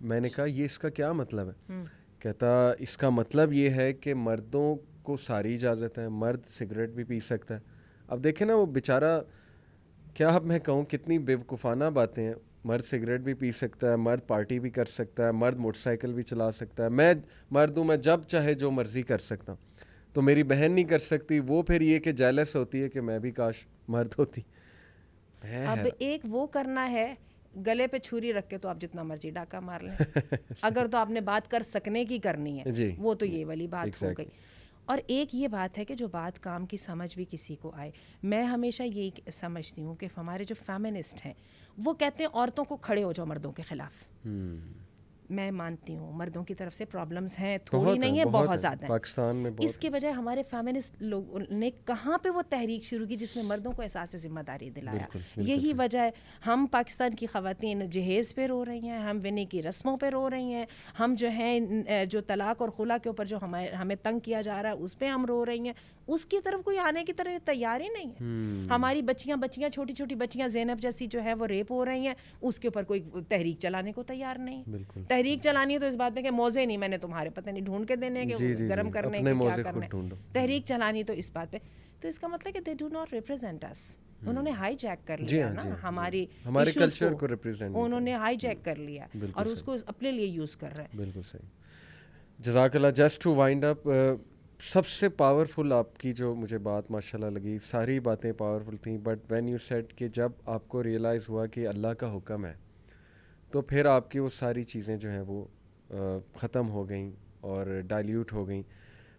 میں نے کہا یہ اس کا کیا مطلب ہے؟ کہتا اس کا مطلب یہ ہے کہ مردوں کو ساری اجازت ہے، مرد سگریٹ بھی پی سکتا ہے. اب دیکھیں نا وہ بیچارہ، کیا اب میں کہوں کتنی بیوقوفانہ باتیں ہیں. مرد سگریٹ بھی پی سکتا ہے، مرد پارٹی بھی کر سکتا ہے، مرد موٹر سائیکل بھی چلا سکتا ہے. میں مرد ہوں، میں جب چاہے جو مرضی کر سکتا ہوں. تو میری بہن نہیں کر سکتی، وہ پھر یہ کہ جیلس ہوتی ہے کہ میں بھی کاش مرد ہوتی. اب ایک وہ کرنا ہے گلے پہ چھری رکھ کے تو آپ جتنا مرضی ڈاکہ مار لیں، اگر تو آپ نے بات کر سکنے کی کرنی ہے وہ تو یہ والی بات ہو گئی. اور ایک یہ بات ہے کہ جو بات کام کی سمجھ بھی کسی کو آئے. میں ہمیشہ یہی سمجھتی ہوں کہ ہمارے جو فیمنسٹ ہیں وہ کہتے ہیں عورتوں کو کھڑے ہو جاؤ مردوں کے خلاف. میں مانتی ہوں مردوں کی طرف سے پرابلمس ہیں، تھوڑی نہیں ہے، بہت زیادہ ہیں پاکستان میں. اس کے بجائے ہمارے فیمنسٹ لوگوں نے کہاں پہ وہ تحریک شروع کی جس میں مردوں کو احساس ذمہ داری دلایا. یہی وجہ ہے ہم پاکستان کی خواتین جہیز پہ رو رہی ہیں، ہم ونے کی رسموں پہ رو رہی ہیں، ہم جو ہیں جو طلاق اور خلا کے اوپر جو ہمیں تنگ کیا جا رہا ہے اس پہ ہم رو رہی ہیں. اس کی طرف کوئی آنے کی طرح تیار ہی نہیں ہے. ہماری بچیاں چھوٹی چھوٹی بچیاں زینب جیسی جو ہے وہ ریپ ہو رہی ہیں، اس کے اوپر کوئی تحریک چلانے کو تیار نہیں. تحریک چلانی ہے تو اس بات میں کہ موزے نہیں میں نے تمہارے پتہ نہیں ڈھونڈ کے دینے کہ گرم کرنے کے کیا کرنے. تحریک چلانی تو اس بات پہ، تو اس کا مطلب کہ دے ڈو ناٹ ریپرزینٹ اس. انہوں نے ہائی جیک کر لیا نا ہمارے کلچر کو ریپرزینٹ، انہوں نے ہائی جیک کر لیا اور اس کو اپنے لیے یوز کر رہے ہیں. بالکل صحیح. جزاک اللہ. جسٹ ٹو وائنڈ اپ، سب سے پاورفل آپ کی جو مجھے بات ماشاءاللہ لگی، ساری باتیں پاورفل تھیں، بٹ وین یو سیڈ کہ جب آپ کو ریئلائز ہوا کہ اللہ کا حکم ہے تو پھر آپ کی وہ ساری چیزیں جو ہیں وہ ختم ہو گئیں اور ڈائلیوٹ ہو گئیں.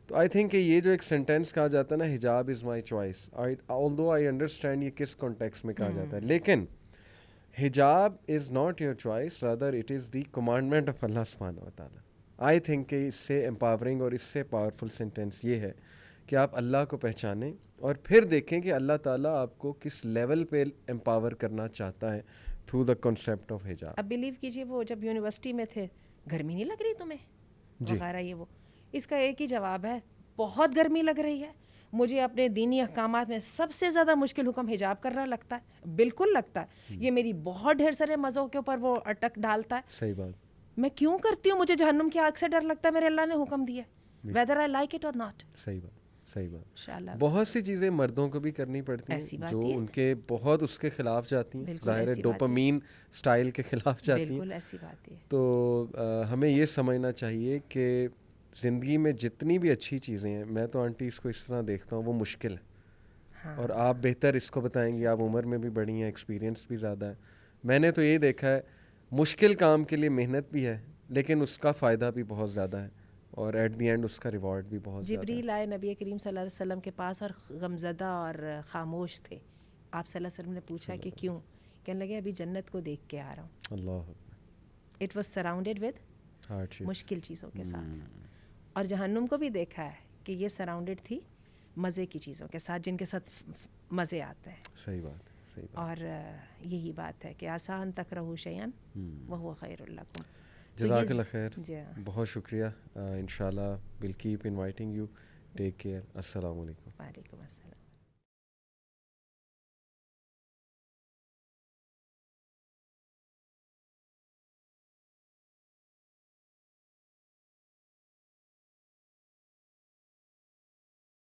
تو آئی تھنک کہ یہ جو ایک سینٹینس کہا جاتا ہے نا، حجاب از مائی چوائس، آلدو آئی انڈرسٹینڈ یہ کس کانٹیکسٹ میں کہا جاتا ہے، لیکن حجاب is not your choice, rather it is the commandment of Allah سبحانہ و تعالیٰ. آئی تھنک کہ اس سے امپاورنگ اور اس سے پاورفل سینٹینس یہ ہے کہ آپ اللہ کو پہچانیں اور پھر دیکھیں کہ اللہ تعالیٰ آپ کو کس لیول پہ امپاور کرنا چاہتا ہے تھرو دا کنسیپٹ آف حجاب. اب بلیو کیجیے وہ جب یونیورسٹی میں تھے گرمی نہیں لگ رہی تمہیں وغیرہ یہ وہ، اس کا ایک ہی جواب ہے بہت گرمی لگ رہی ہے. مجھے اپنے دینی احکامات میں سب سے زیادہ مشکل حکم حجاب کرنا لگتا ہے، بالکل لگتا ہے. یہ میری بہت ڈھیر سارے مزوں کے اوپر وہ اٹک ڈالتا ہے. صحیح بات. میں کیوں کرتی ہوں؟ مجھے جہنم کی آگ سے ڈر لگتا ہے، میرے اللہ نے حکم دیا whether I like it or not. صحیح بات، صحیح بات. بہت سی چیزیں مردوں کو بھی کرنی پڑتی ہیں جو ان کے بہت اس کے خلاف جاتی ہیں، ظاہر ہے ڈوپامین سٹائل کے خلاف جاتی ہیں. بالکل ایسی بات ہے. تو ہمیں یہ سمجھنا چاہیے کہ زندگی میں جتنی بھی اچھی چیزیں ہیں، میں تو آنٹی اس کو اس طرح دیکھتا ہوں، وہ مشکل ہے. اور آپ بہتر اس کو بتائیں گی، آپ عمر میں بھی بڑی ہیں، ایکسپیرینس بھی زیادہ ہے. میں نے تو یہ دیکھا ہے مشکل کام کے لیے محنت بھی ہے لیکن اس کا فائدہ بھی بہت زیادہ ہے اور ایٹ دی اینڈ اس کا ریوارڈ بھی بہت زیادہ ہے. جبریل آئے نبی کریم صلی اللہ علیہ وسلم کے پاس اور غمزدہ اور خاموش تھے. آپ صلی اللہ علیہ وسلم نے پوچھا کہ کیوں؟ کہنے لگے ابھی جنت کو دیکھ کے آ رہا ہوں. اللہ. اٹ واز سراؤنڈیڈ ود مشکل چیزوں کے ساتھ. اور جہنم کو بھی دیکھا ہے کہ یہ سراؤنڈیڈ تھی مزے کی چیزوں کے ساتھ جن کے ساتھ مزے آتے ہیں. صحیح بات. اور یہی بات ہے کہ آسان تک رہو شیئن وہو خیر لکم. جزاک اللہ خیر. بہت شکریہ. انشاءاللہ we'll keep inviting you. Take care. السلام علیکم. وعلیکم السلام.